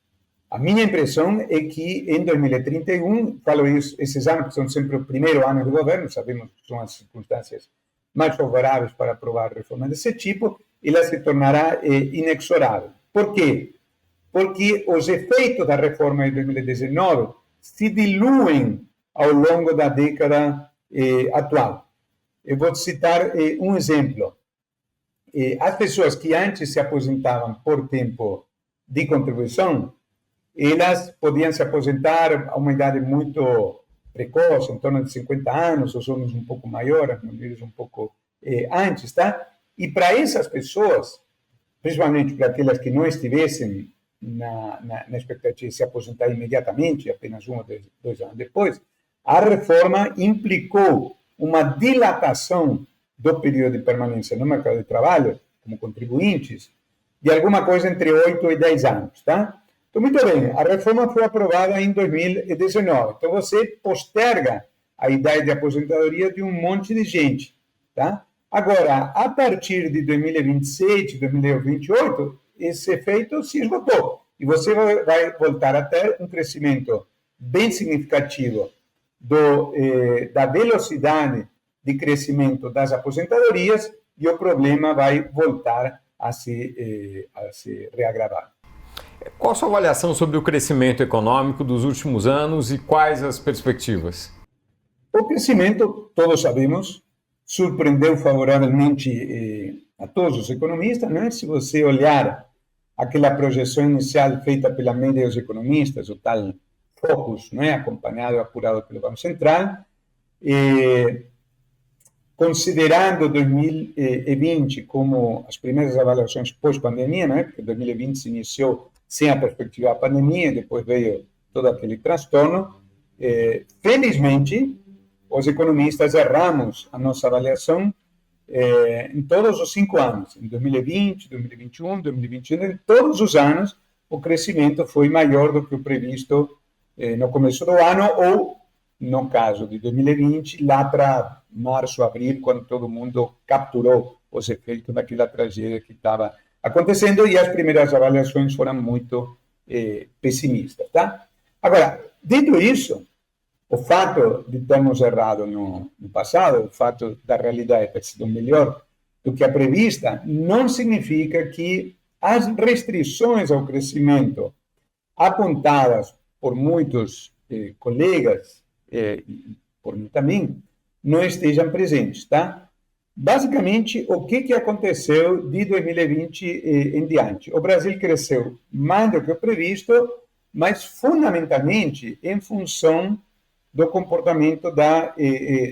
a minha impressão é que em 2031, falo isso, esses anos que são sempre o primeiro ano do governo, sabemos que são as circunstâncias mais favoráveis para aprovar reformas desse tipo, ela se tornará inexorável. Por quê? Porque os efeitos da reforma de 2019 se diluem ao longo da década atual. Eu vou citar um exemplo. As pessoas que antes se aposentavam por tempo de contribuição, elas podiam se aposentar a uma idade muito precoce, em torno de 50 anos, os homens um pouco maiores, as mulheres um pouco antes, tá? E para essas pessoas, principalmente para aquelas que não estivessem na expectativa de se aposentar imediatamente, apenas 1 ou 2 anos depois, a reforma implicou uma dilatação do período de permanência no mercado de trabalho, como contribuintes, de alguma coisa entre 8 e 10 anos, tá? Então, muito bem, a reforma foi aprovada em 2019. Então, você posterga a idade de aposentadoria de um monte de gente, tá? Agora, a partir de 2027, 2028, esse efeito se esgotou. E você vai voltar a ter um crescimento bem significativo da velocidade de crescimento das aposentadorias e o problema vai voltar a se reagravar. Qual a sua avaliação sobre o crescimento econômico dos últimos anos e quais as perspectivas? O crescimento, todos sabemos, surpreendeu favoravelmente a todos os economistas, né? Se você olhar aquela projeção inicial feita pela média dos economistas, o tal Focus, né? Acompanhado e apurado pelo Banco Central, considerando 2020 como as primeiras avaliações pós-pandemia, né? Porque 2020 se iniciou sem a perspectiva da pandemia, depois veio todo aquele transtorno. Felizmente, os economistas erramos a nossa avaliação em todos os 5 anos, em 2020, 2021, 2021, em todos os anos, o crescimento foi maior do que o previsto no começo do ano, ou, no caso de 2020, lá para março, abril, quando todo mundo capturou os efeitos daquela tragédia que estava acontecendo, e as primeiras avaliações foram muito pessimistas, tá? Agora, dito isso, o fato de termos errado no passado, o fato da realidade ter sido melhor do que a prevista, não significa que as restrições ao crescimento apontadas por muitos colegas, por mim também, não estejam presentes, tá? Basicamente, o que aconteceu de 2020 em diante? O Brasil cresceu mais do que o previsto, mas fundamentalmente em função do comportamento da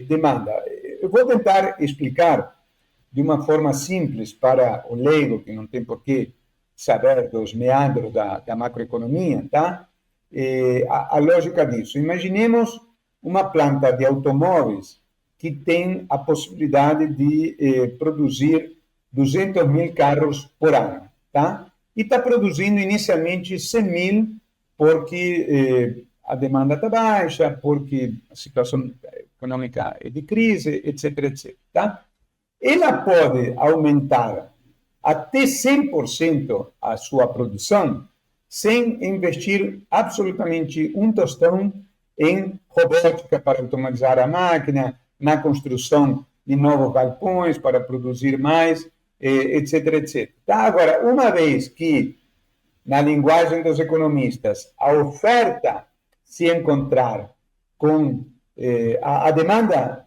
demanda. Eu vou tentar explicar de uma forma simples para o leigo, que não tem por que saber dos meandros da macroeconomia, tá? A lógica disso. Imaginemos uma planta de automóveis que tem a possibilidade de produzir 200 mil carros por ano, tá? E está produzindo inicialmente 100 mil porque a demanda está baixa, porque a situação econômica é de crise, etc, etc, tá? Ela pode aumentar até 100% a sua produção sem investir absolutamente um tostão em robótica para automatizar a máquina, na construção de novos galpões para produzir mais, etc, etc. Tá? Agora, uma vez que, na linguagem dos economistas, a oferta se encontrar com a demanda,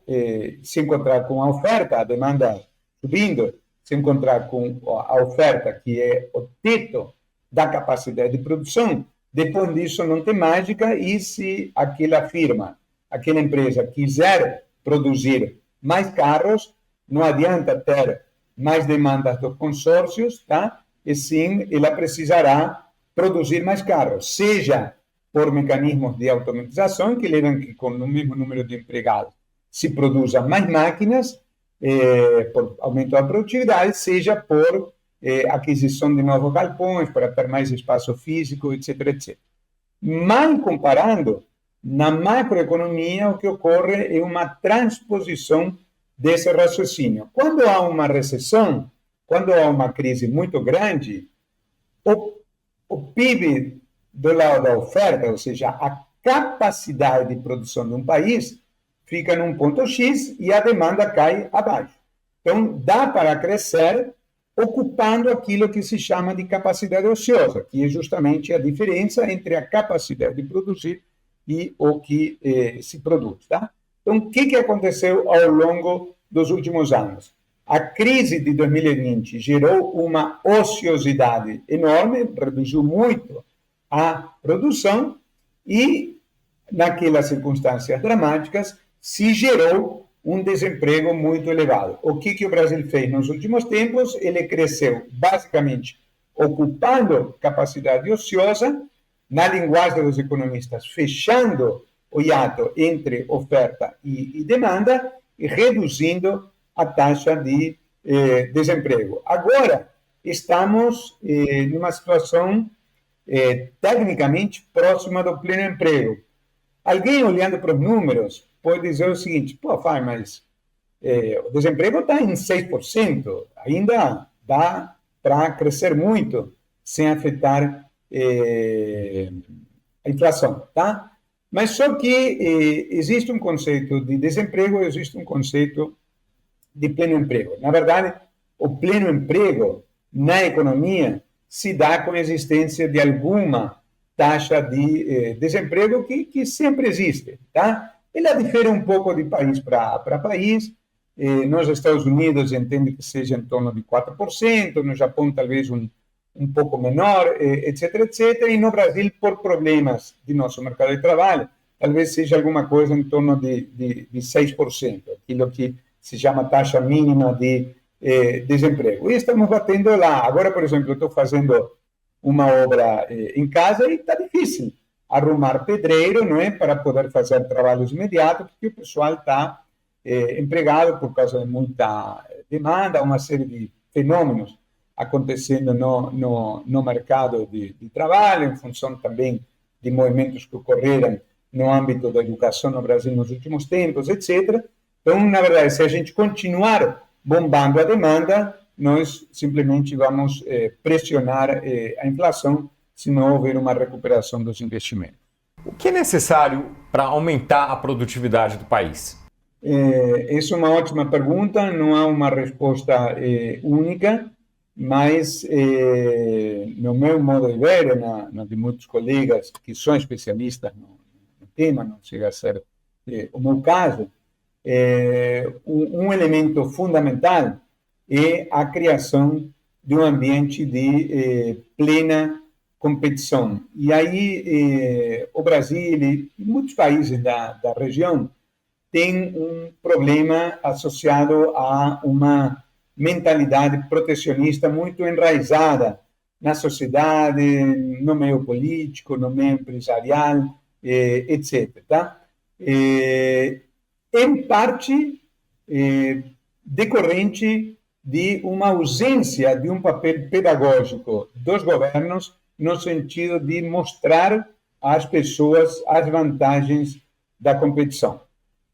se encontrar com a oferta, a demanda subindo, se encontrar com a oferta, que é o teto da capacidade de produção, depois disso não tem mágica, e se aquela firma, aquela empresa quiser produzir mais carros, não adianta ter mais demandas dos consórcios, tá? E sim, ela precisará produzir mais carros, seja por mecanismos de automatização, que levam que, com o mesmo número de empregados, se produzam mais máquinas, por aumento da produtividade, seja por aquisição de novos galpões, para ter mais espaço físico, etc, etc. Mal comparando, na macroeconomia, o que ocorre é uma transposição desse raciocínio. Quando há uma recessão, quando há uma crise muito grande, o PIB do lado da oferta, ou seja, a capacidade de produção de um país, fica num ponto X e a demanda cai abaixo. Então, dá para crescer ocupando aquilo que se chama de capacidade ociosa, que é justamente a diferença entre a capacidade de produzir e o que se produz. Tá? Então, o que aconteceu ao longo dos últimos anos? A crise de 2020 gerou uma ociosidade enorme, reduziu muito a produção e, naquelas circunstâncias dramáticas, se gerou um desemprego muito elevado. O que o Brasil fez nos últimos tempos? Ele cresceu basicamente ocupando capacidade ociosa, na linguagem dos economistas, fechando o hiato entre oferta e demanda e reduzindo a taxa de desemprego. Agora, estamos numa situação tecnicamente próxima do pleno emprego. Alguém olhando para os números pode dizer o seguinte, mas o desemprego está em 6%, ainda dá para crescer muito sem afetar a inflação, tá? Mas só que existe um conceito de desemprego, existe um conceito de pleno emprego. Na verdade, o pleno emprego na economia se dá com a existência de alguma taxa de desemprego que sempre existe, tá? Ela difere um pouco de país para país. Nos Estados Unidos entende que seja em torno de 4%, no Japão talvez um pouco menor, etc, etc. E no Brasil, por problemas de nosso mercado de trabalho, talvez seja alguma coisa em torno de 6%, aquilo que se chama taxa mínima de desemprego. E estamos batendo lá. Agora, por exemplo, eu estou fazendo uma obra em casa e está difícil arrumar pedreiro, não é, para poder fazer trabalhos imediatos, porque o pessoal está empregado por causa de muita demanda, uma série de fenômenos acontecendo no mercado de trabalho, em função também de movimentos que ocorreram no âmbito da educação no Brasil nos últimos tempos, etc. Então, na verdade, se a gente continuar bombando a demanda, nós simplesmente vamos pressionar a inflação se não houver uma recuperação dos investimentos. O que é necessário para aumentar a produtividade do país? Essa é uma ótima pergunta, não há uma resposta única, mas no meu modo de ver, na de muitos colegas que são especialistas no tema, não chega a ser o meu caso, um elemento fundamental é a criação de um ambiente de plena competição. E aí o Brasil e muitos países da região têm um problema associado a uma mentalidade protecionista muito enraizada na sociedade, no meio político, no meio empresarial, etc. Tá? Em parte decorrente de uma ausência de um papel pedagógico dos governos no sentido de mostrar às pessoas as vantagens da competição.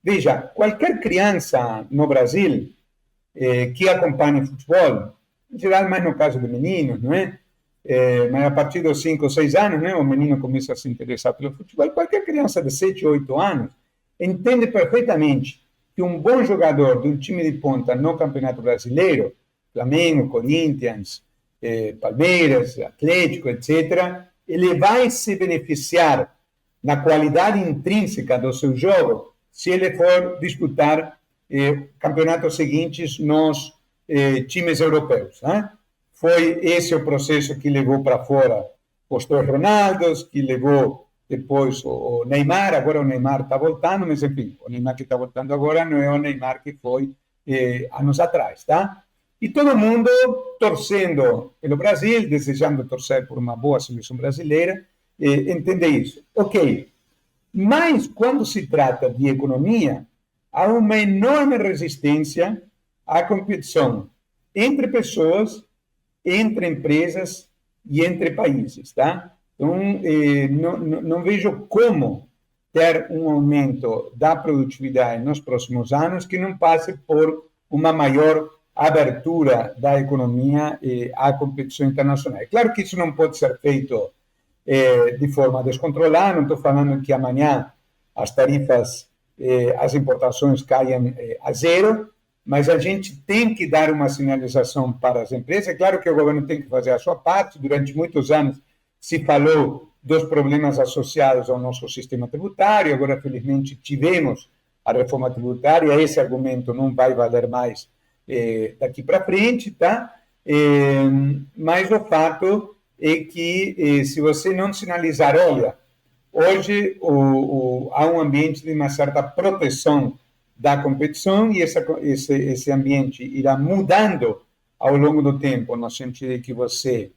Veja, qualquer criança no Brasil que acompanhe futebol, em geral mais no caso de meninos, não é? Mas a partir dos 5 ou 6 anos, né, o menino começa a se interessar pelo futebol. Qualquer criança de 7 ou 8 anos entende perfeitamente que um bom jogador de um time de ponta no Campeonato Brasileiro, Flamengo, Corinthians, Palmeiras, Atlético, etc., ele vai se beneficiar na qualidade intrínseca do seu jogo se ele for disputar campeonatos seguintes nos times europeus. Né? Foi esse o processo que levou para fora os dois Ronaldos, que levou depois o Neymar. Agora o Neymar está voltando, mas enfim, o Neymar que está voltando agora não é o Neymar que foi anos atrás, tá? E todo mundo torcendo pelo Brasil, desejando torcer por uma boa seleção brasileira, entende isso. Ok, mas quando se trata de economia, há uma enorme resistência à competição entre pessoas, entre empresas e entre países, tá? Então, não vejo como ter um aumento da produtividade nos próximos anos que não passe por uma maior abertura da economia à competição internacional. É claro que isso não pode ser feito de forma descontrolada, não estou falando que amanhã as tarifas, as importações caiam a zero, mas a gente tem que dar uma sinalização para as empresas. É claro que o governo tem que fazer a sua parte. Durante muitos anos se falou dos problemas associados ao nosso sistema tributário. Agora, felizmente, tivemos a reforma tributária. Esse argumento não vai valer mais daqui para frente, tá? Mas o fato é que, se você não sinalizar, olha, hoje há um ambiente de uma certa proteção da competição e esse ambiente irá mudando ao longo do tempo, no sentido de que você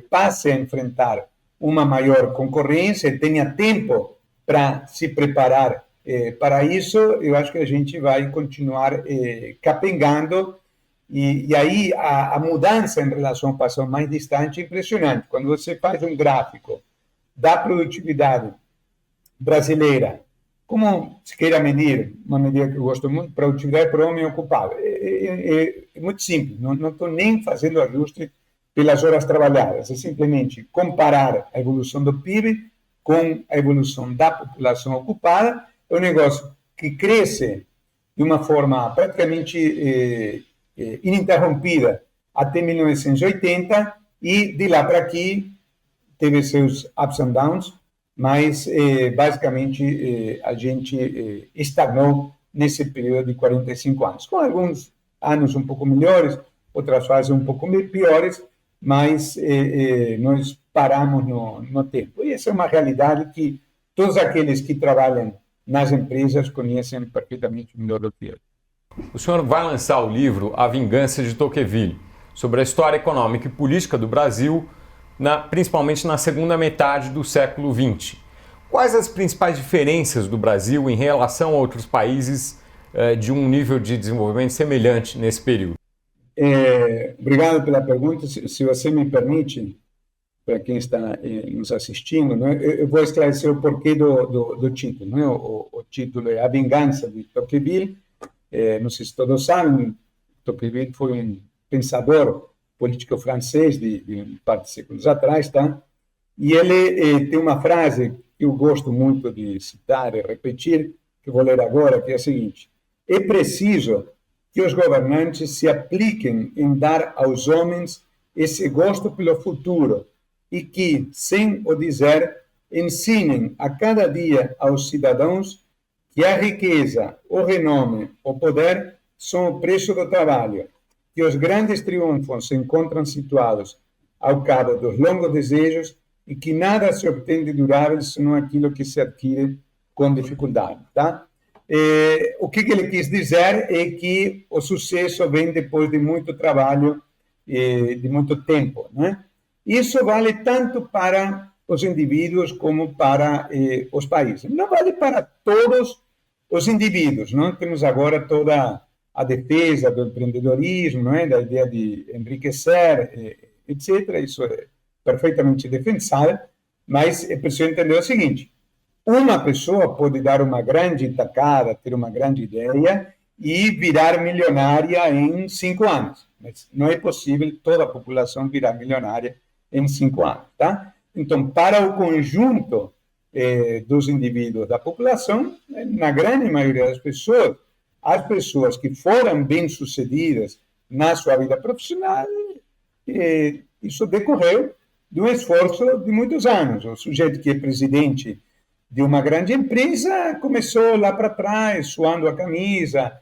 passe a enfrentar uma maior concorrência e tenha tempo para se preparar para isso. Eu acho que a gente vai continuar capengando e aí a mudança em relação ao passado mais distante é impressionante. Quando você faz um gráfico da produtividade brasileira, como se queira medir, uma medida que eu gosto muito, produtividade por homem ocupado. É muito simples, não estou nem fazendo ajuste pelas horas trabalhadas, é simplesmente comparar a evolução do PIB com a evolução da população ocupada. É um negócio que cresce de uma forma praticamente ininterrompida até 1980 e de lá para aqui teve seus ups and downs, mas basicamente a gente estagnou nesse período de 45 anos, com alguns anos um pouco melhores, outras fases um pouco piores, mas nós paramos no tempo. E essa é uma realidade que todos aqueles que trabalham nas empresas conhecem perfeitamente melhor do que eu. O senhor vai lançar o livro A Vingança de Tocqueville, sobre a história econômica e política do Brasil, principalmente na segunda metade do século XX. Quais as principais diferenças do Brasil em relação a outros países de um nível de desenvolvimento semelhante nesse período? Obrigado pela pergunta. Se você me permite, para quem está nos assistindo, né, eu vou esclarecer o porquê do título. Né? O título é A Vingança de Tocqueville. Não sei se todos sabem, Tocqueville foi um pensador político francês de um par de séculos atrás, tá? E ele tem uma frase que eu gosto muito de citar e repetir, que vou ler agora, que é a seguinte: é preciso que os governantes se apliquem em dar aos homens esse gosto pelo futuro e que, sem o dizer, ensinem a cada dia aos cidadãos que a riqueza, o renome, o poder são o preço do trabalho, que os grandes triunfos se encontram situados ao cabo dos longos desejos e que nada se obtém de durável senão aquilo que se adquire com dificuldade. Tá? O que ele quis dizer é que o sucesso vem depois de muito trabalho, de muito tempo. Né? Isso vale tanto para os indivíduos como para os países. Não vale para todos os indivíduos. Não temos agora toda a defesa do empreendedorismo, não é? Da ideia de enriquecer, etc. Isso é perfeitamente defensável, mas é preciso entender o seguinte: uma pessoa pode dar uma grande tacada, ter uma grande ideia e virar milionária em 5 anos, mas não é possível toda a população virar milionária em 5 anos, tá? Então, para o conjunto dos indivíduos da população, na grande maioria das pessoas, as pessoas que foram bem-sucedidas na sua vida profissional, isso decorreu de um esforço de muitos anos. O sujeito que é presidente de uma grande empresa começou lá para trás, suando a camisa,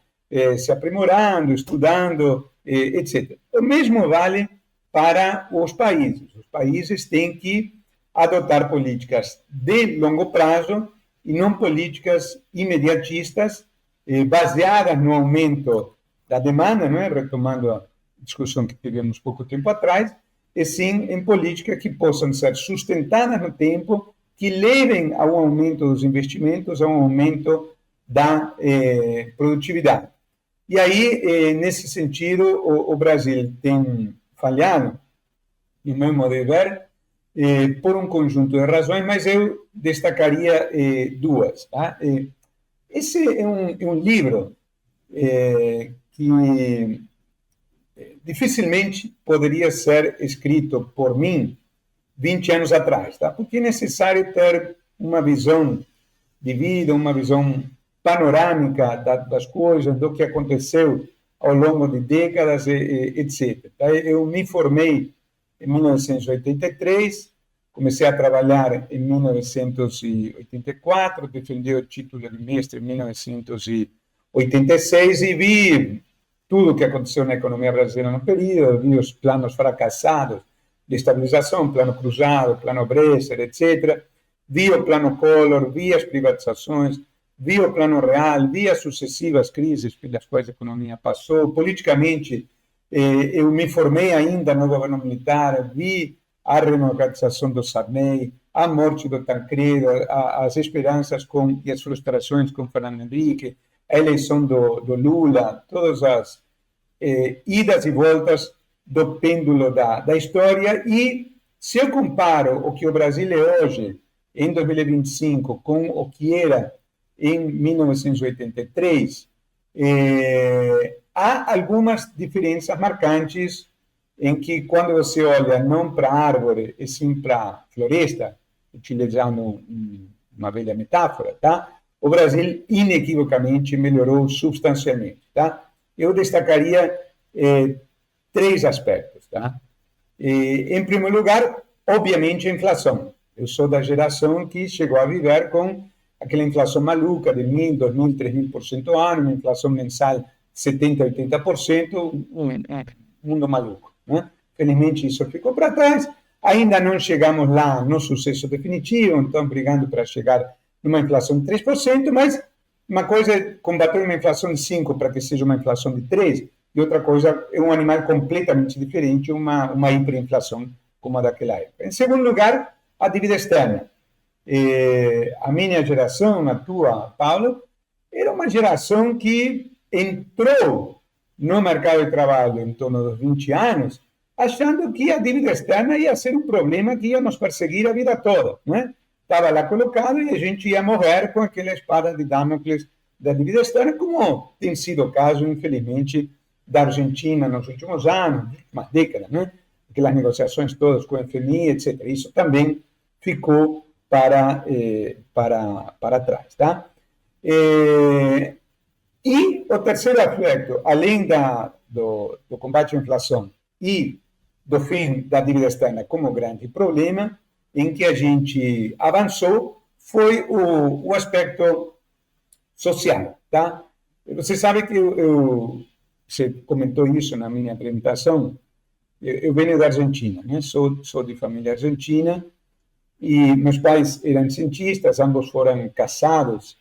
se aprimorando, estudando, etc. O mesmo vale para os países. Os países têm que adotar políticas de longo prazo e não políticas imediatistas, baseadas no aumento da demanda, não é? Retomando a discussão que tivemos pouco tempo atrás, e sim em políticas que possam ser sustentadas no tempo, que levem ao aumento dos investimentos, ao aumento da produtividade. E aí, nesse sentido, o Brasil tem falhado, no meu modo de ver, por um conjunto de razões, mas eu destacaria duas. Tá? Esse é um livro que dificilmente poderia ser escrito por mim 20 anos atrás, tá? Porque é necessário ter uma visão de vida, uma visão panorâmica das coisas, do que aconteceu ao longo de décadas, etc. Eu me formei em 1983, comecei a trabalhar em 1984, defendi o título de mestre em 1986 e vi tudo o que aconteceu na economia brasileira no período, vi os planos fracassados de estabilização, plano Cruzado, plano Bresser, etc. Vi o plano Collor, vi as privatizações, vi o plano real, vi as sucessivas crises pelas quais a economia passou. Politicamente, eu me formei ainda no governo militar, vi a redemocratização do Sarney, a morte do Tancredo, as esperanças e as frustrações com Fernando Henrique, a eleição do Lula, todas as idas e voltas do pêndulo da história. E se eu comparo o que o Brasil é hoje, em 2025, com o que era em 1983, há algumas diferenças marcantes em que, quando você olha não para a árvore, e sim para a floresta, utilizando uma velha metáfora, tá? O Brasil, inequivocamente, melhorou substancialmente. Tá? Eu destacaria 3 aspectos. Tá? Em primeiro lugar, obviamente, a inflação. Eu sou da geração que chegou a viver com aquela inflação maluca de 1.000, 2.000, 3.000% ao ano, uma inflação mensal 70%, 80%, um mundo maluco. Né? Felizmente, isso ficou para trás. Ainda não chegamos lá no sucesso definitivo, então brigando para chegar numa inflação de 3%, mas uma coisa é combater uma inflação de 5% para que seja uma inflação de 3%, e outra coisa é um animal completamente diferente, uma hiperinflação como a daquela época. Em segundo lugar, a dívida externa. A minha geração, a tua, Paulo, era uma geração que entrou no mercado de trabalho em torno dos 20 anos, achando que a dívida externa ia ser um problema que ia nos perseguir a vida toda, né? Estava lá colocado e a gente ia morrer com aquela espada de Damocles da dívida externa, como tem sido o caso, infelizmente, da Argentina nos últimos anos, uma década, né? Aquelas negociações todas com o FMI, etc. Isso também ficou para trás, tá? E o terceiro aspecto, além do combate à inflação e do fim da dívida externa como grande problema, em que a gente avançou, foi o aspecto social. Tá? Você sabe que você comentou isso na minha apresentação, eu venho da Argentina, né? Sou de família argentina, e meus pais eram cientistas, ambos foram casados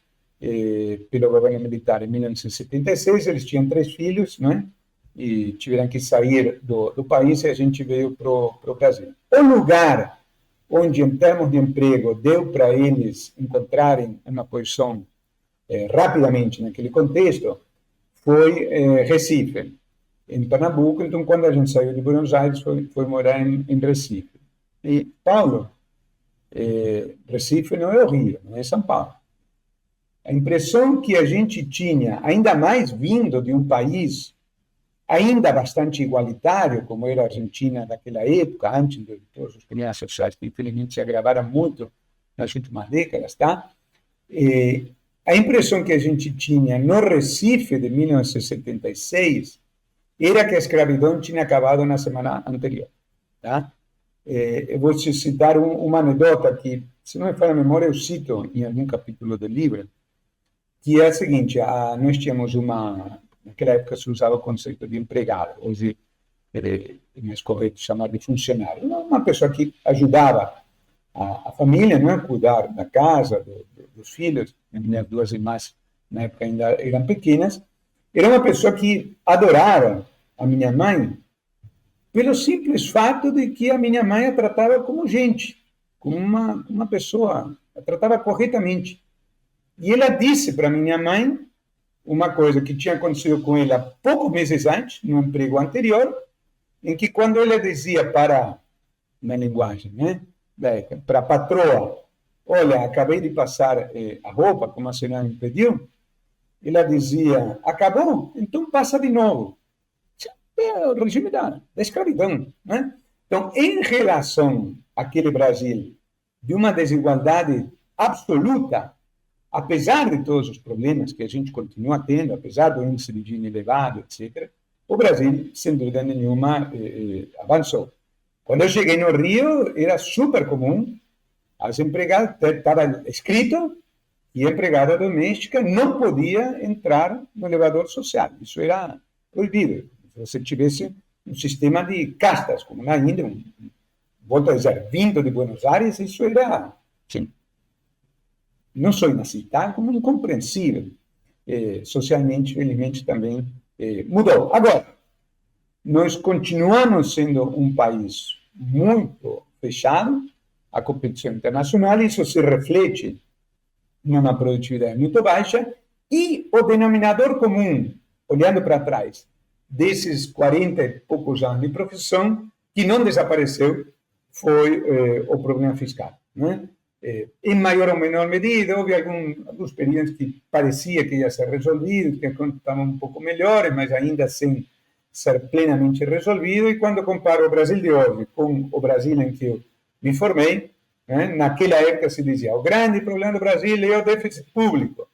pelo governo militar em 1976, eles tinham 3 filhos, né? E tiveram que sair do país e a gente veio para o Brasil. O lugar onde, em termos de emprego, deu para eles encontrarem uma posição rapidamente naquele contexto foi Recife, em Pernambuco. Então, quando a gente saiu de Buenos Aires, foi morar em Recife. E, Paulo, Recife não é o Rio, não é São Paulo. A impressão que a gente tinha, ainda mais vindo de um país ainda bastante igualitário, como era a Argentina naquela época, antes de todos os problemas sociais que infelizmente se agravaram muito nas últimas décadas, tá? A impressão que a gente tinha no Recife de 1976 era que a escravidão tinha acabado na semana anterior, tá? Eu vou te citar uma anedota que, se não me falha a memória, eu cito em algum capítulo do livro, que é a seguinte: nós tínhamos naquela época se usava o conceito de empregado, hoje é mais correto chamar de funcionário, uma pessoa que ajudava a família, não é, a cuidar da casa, dos filhos. Minhas 2 irmãs na época ainda eram pequenas. Era uma pessoa que adorava a minha mãe pelo simples fato de que a minha mãe a tratava como gente, como uma pessoa, a tratava corretamente. E ela disse para minha mãe uma coisa que tinha acontecido com ela poucos meses antes, no emprego anterior, em que, quando ela dizia na linguagem, né, para a patroa: olha, acabei de passar a roupa, como a senhora me pediu, ela dizia: acabou? Então passa de novo. É o regime da escravidão, né? Então, em relação àquele Brasil de uma desigualdade absoluta, apesar de todos os problemas que a gente continua tendo, apesar do índice de Gini elevado, etc., o Brasil, sem dúvida nenhuma, avançou. Quando eu cheguei no Rio, era super comum as empregadas, estava escrito, e a empregada doméstica não podia entrar no elevador social. Isso era proibido. Se você tivesse um sistema de castas, como na Índia, volto a dizer, vindo de Buenos Aires, isso era, sim, não só inaceitável, como incompreensível. Socialmente, felizmente, também mudou. Agora, nós continuamos sendo um país muito fechado à competição internacional, isso se reflete numa produtividade muito baixa, e o denominador comum, olhando para trás, desses 40 e poucos anos de profissão, que não desapareceu, foi o problema fiscal. Né? Em maior ou menor medida, houve alguns períodos que parecia que ia ser resolvido, que estavam um pouco melhores, mas ainda sem ser plenamente resolvido, e quando comparo o Brasil de hoje com o Brasil em que eu me formei, naquela época se dizia, o grande problema do Brasil é o déficit público.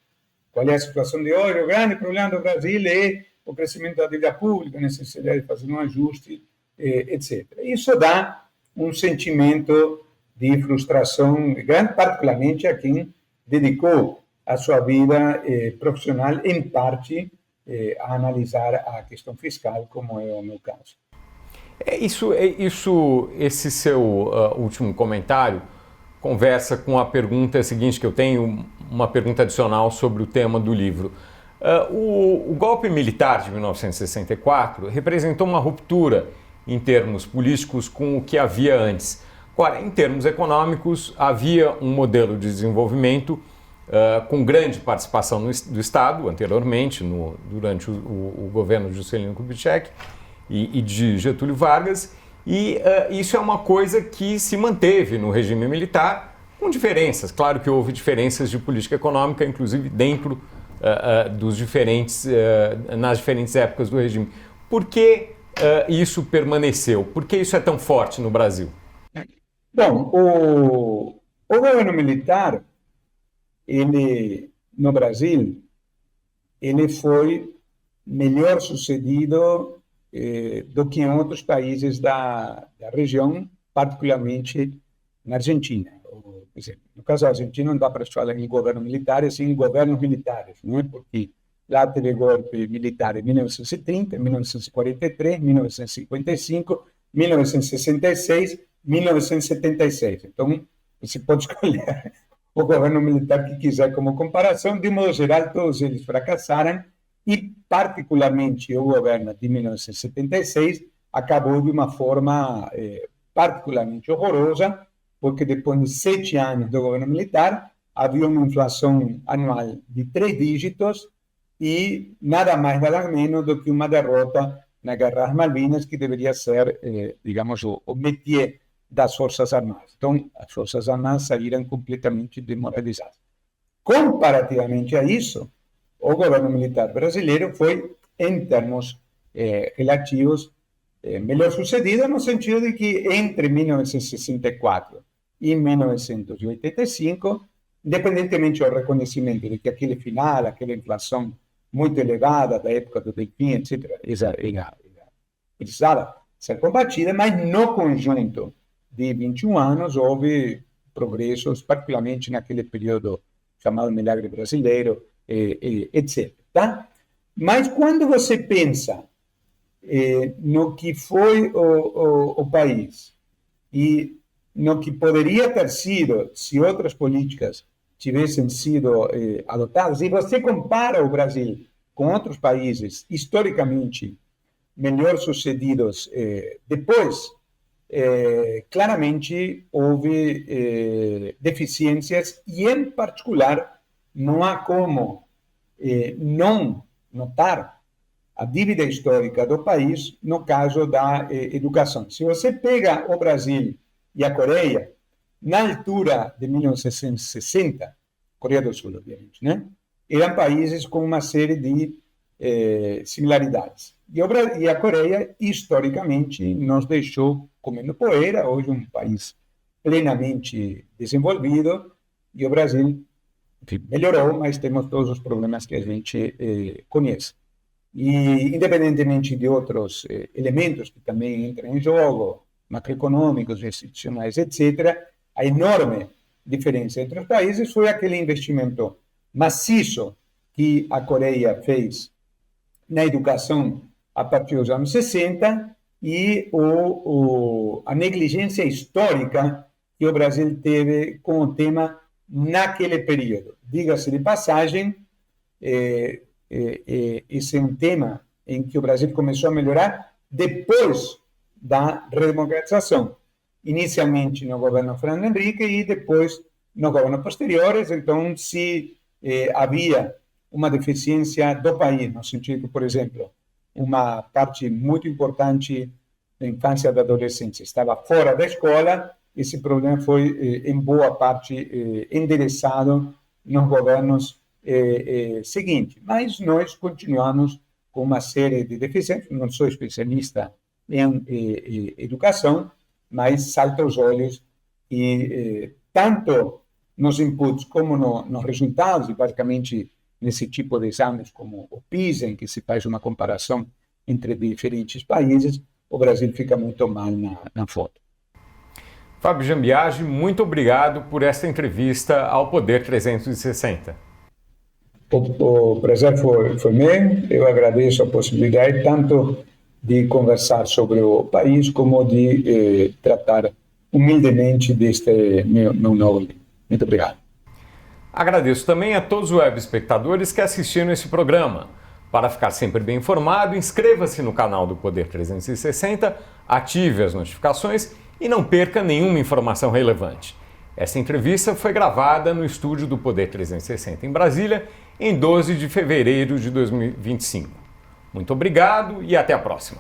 Qual é a situação de hoje? O grande problema do Brasil é o crescimento da dívida pública, a necessidade de fazer um ajuste, etc. Isso dá um sentimento de frustração grande, particularmente a quem dedicou a sua vida profissional, em parte, a analisar a questão fiscal, como é o meu caso. Esse seu último comentário conversa com a pergunta seguinte, que eu tenho uma pergunta adicional sobre o tema do livro. O golpe militar de 1964 representou uma ruptura em termos políticos com o que havia antes. Agora, em termos econômicos, havia um modelo de desenvolvimento com grande participação do Estado, anteriormente, durante o governo de Juscelino Kubitschek e de Getúlio Vargas, e isso é uma coisa que se manteve no regime militar, com diferenças. Claro que houve diferenças de política econômica, inclusive dentro nas diferentes épocas do regime. Por que isso permaneceu? Por que isso é tão forte no Brasil? Bom, o governo militar, no Brasil, ele foi melhor sucedido do que em outros países da região, particularmente na Argentina. Por exemplo, no caso da Argentina, não dá para falar em governo militar, e sim em governos militares, não é? Porque lá teve golpe militar em 1930, 1943, 1955, 1966, 1976. Então, você pode escolher o governo militar que quiser como comparação. De modo geral, todos eles fracassaram, e particularmente o governo de 1976 acabou de uma forma particularmente horrorosa, porque depois de 7 anos do governo militar, havia uma inflação anual de 3 dígitos e nada mais, nada menos do que uma derrota na Guerra das Malvinas, que deveria ser, digamos, o métier das Forças Armadas. Então, as Forças Armadas saíram completamente demoralizadas. Comparativamente a isso, o governo militar brasileiro foi, em termos relativos, melhor sucedido, no sentido de que entre 1964 e 1985, independentemente do reconhecimento de que aquele final, aquela inflação muito elevada da época do Delfim, etc., precisava ser combatida, mas no conjunto de 21 anos houve progressos, particularmente naquele período chamado Milagre Brasileiro, etc. Tá? Mas quando você pensa no que foi o país e no que poderia ter sido se outras políticas tivessem sido adotadas, e você compara o Brasil com outros países historicamente melhor sucedidos depois, claramente houve deficiências, e em particular não há como não notar a dívida histórica do país no caso da educação. Se você pega o Brasil e a Coreia, na altura de 1960, Coreia do Sul, obviamente, né? Eram países com uma série de similaridades. E a Coreia, historicamente, nos deixou comendo poeira, hoje um país plenamente desenvolvido, e o Brasil enfim, melhorou, mas temos todos os problemas que a gente conhece. E, independentemente de outros elementos que também entram em jogo, macroeconômicos, institucionais, etc., a enorme diferença entre os países foi aquele investimento maciço que a Coreia fez na educação a partir dos anos 60 e a negligência histórica que o Brasil teve com o tema naquele período. Diga-se de passagem, esse é um tema em que o Brasil começou a melhorar depois da redemocratização. Inicialmente no governo Fernando Henrique e depois nos governos posteriores. Então, se havia uma deficiência do país, no sentido que, por exemplo, uma parte muito importante da infância e da adolescência estava fora da escola, esse problema foi, em boa parte, endereçado nos governos seguintes. Mas nós continuamos com uma série de deficiências. Não sou especialista em educação, mas salta aos olhos e tanto nos inputs como nos resultados, e basicamente nesse tipo de exames como o PISA, em que se faz uma comparação entre diferentes países, o Brasil fica muito mal na foto. Fábio Jambiagi, muito obrigado por esta entrevista ao Poder 360. O prazer foi meu. Eu agradeço a possibilidade tanto de conversar sobre o país como de tratar humildemente deste meu novo livro. Muito obrigado. Agradeço também a todos os web espectadores que assistiram esse programa. Para ficar sempre bem informado, inscreva-se no canal do Poder 360, ative as notificações e não perca nenhuma informação relevante. Essa entrevista foi gravada no estúdio do Poder 360 em Brasília, em 12 de fevereiro de 2025. Muito obrigado e até a próxima.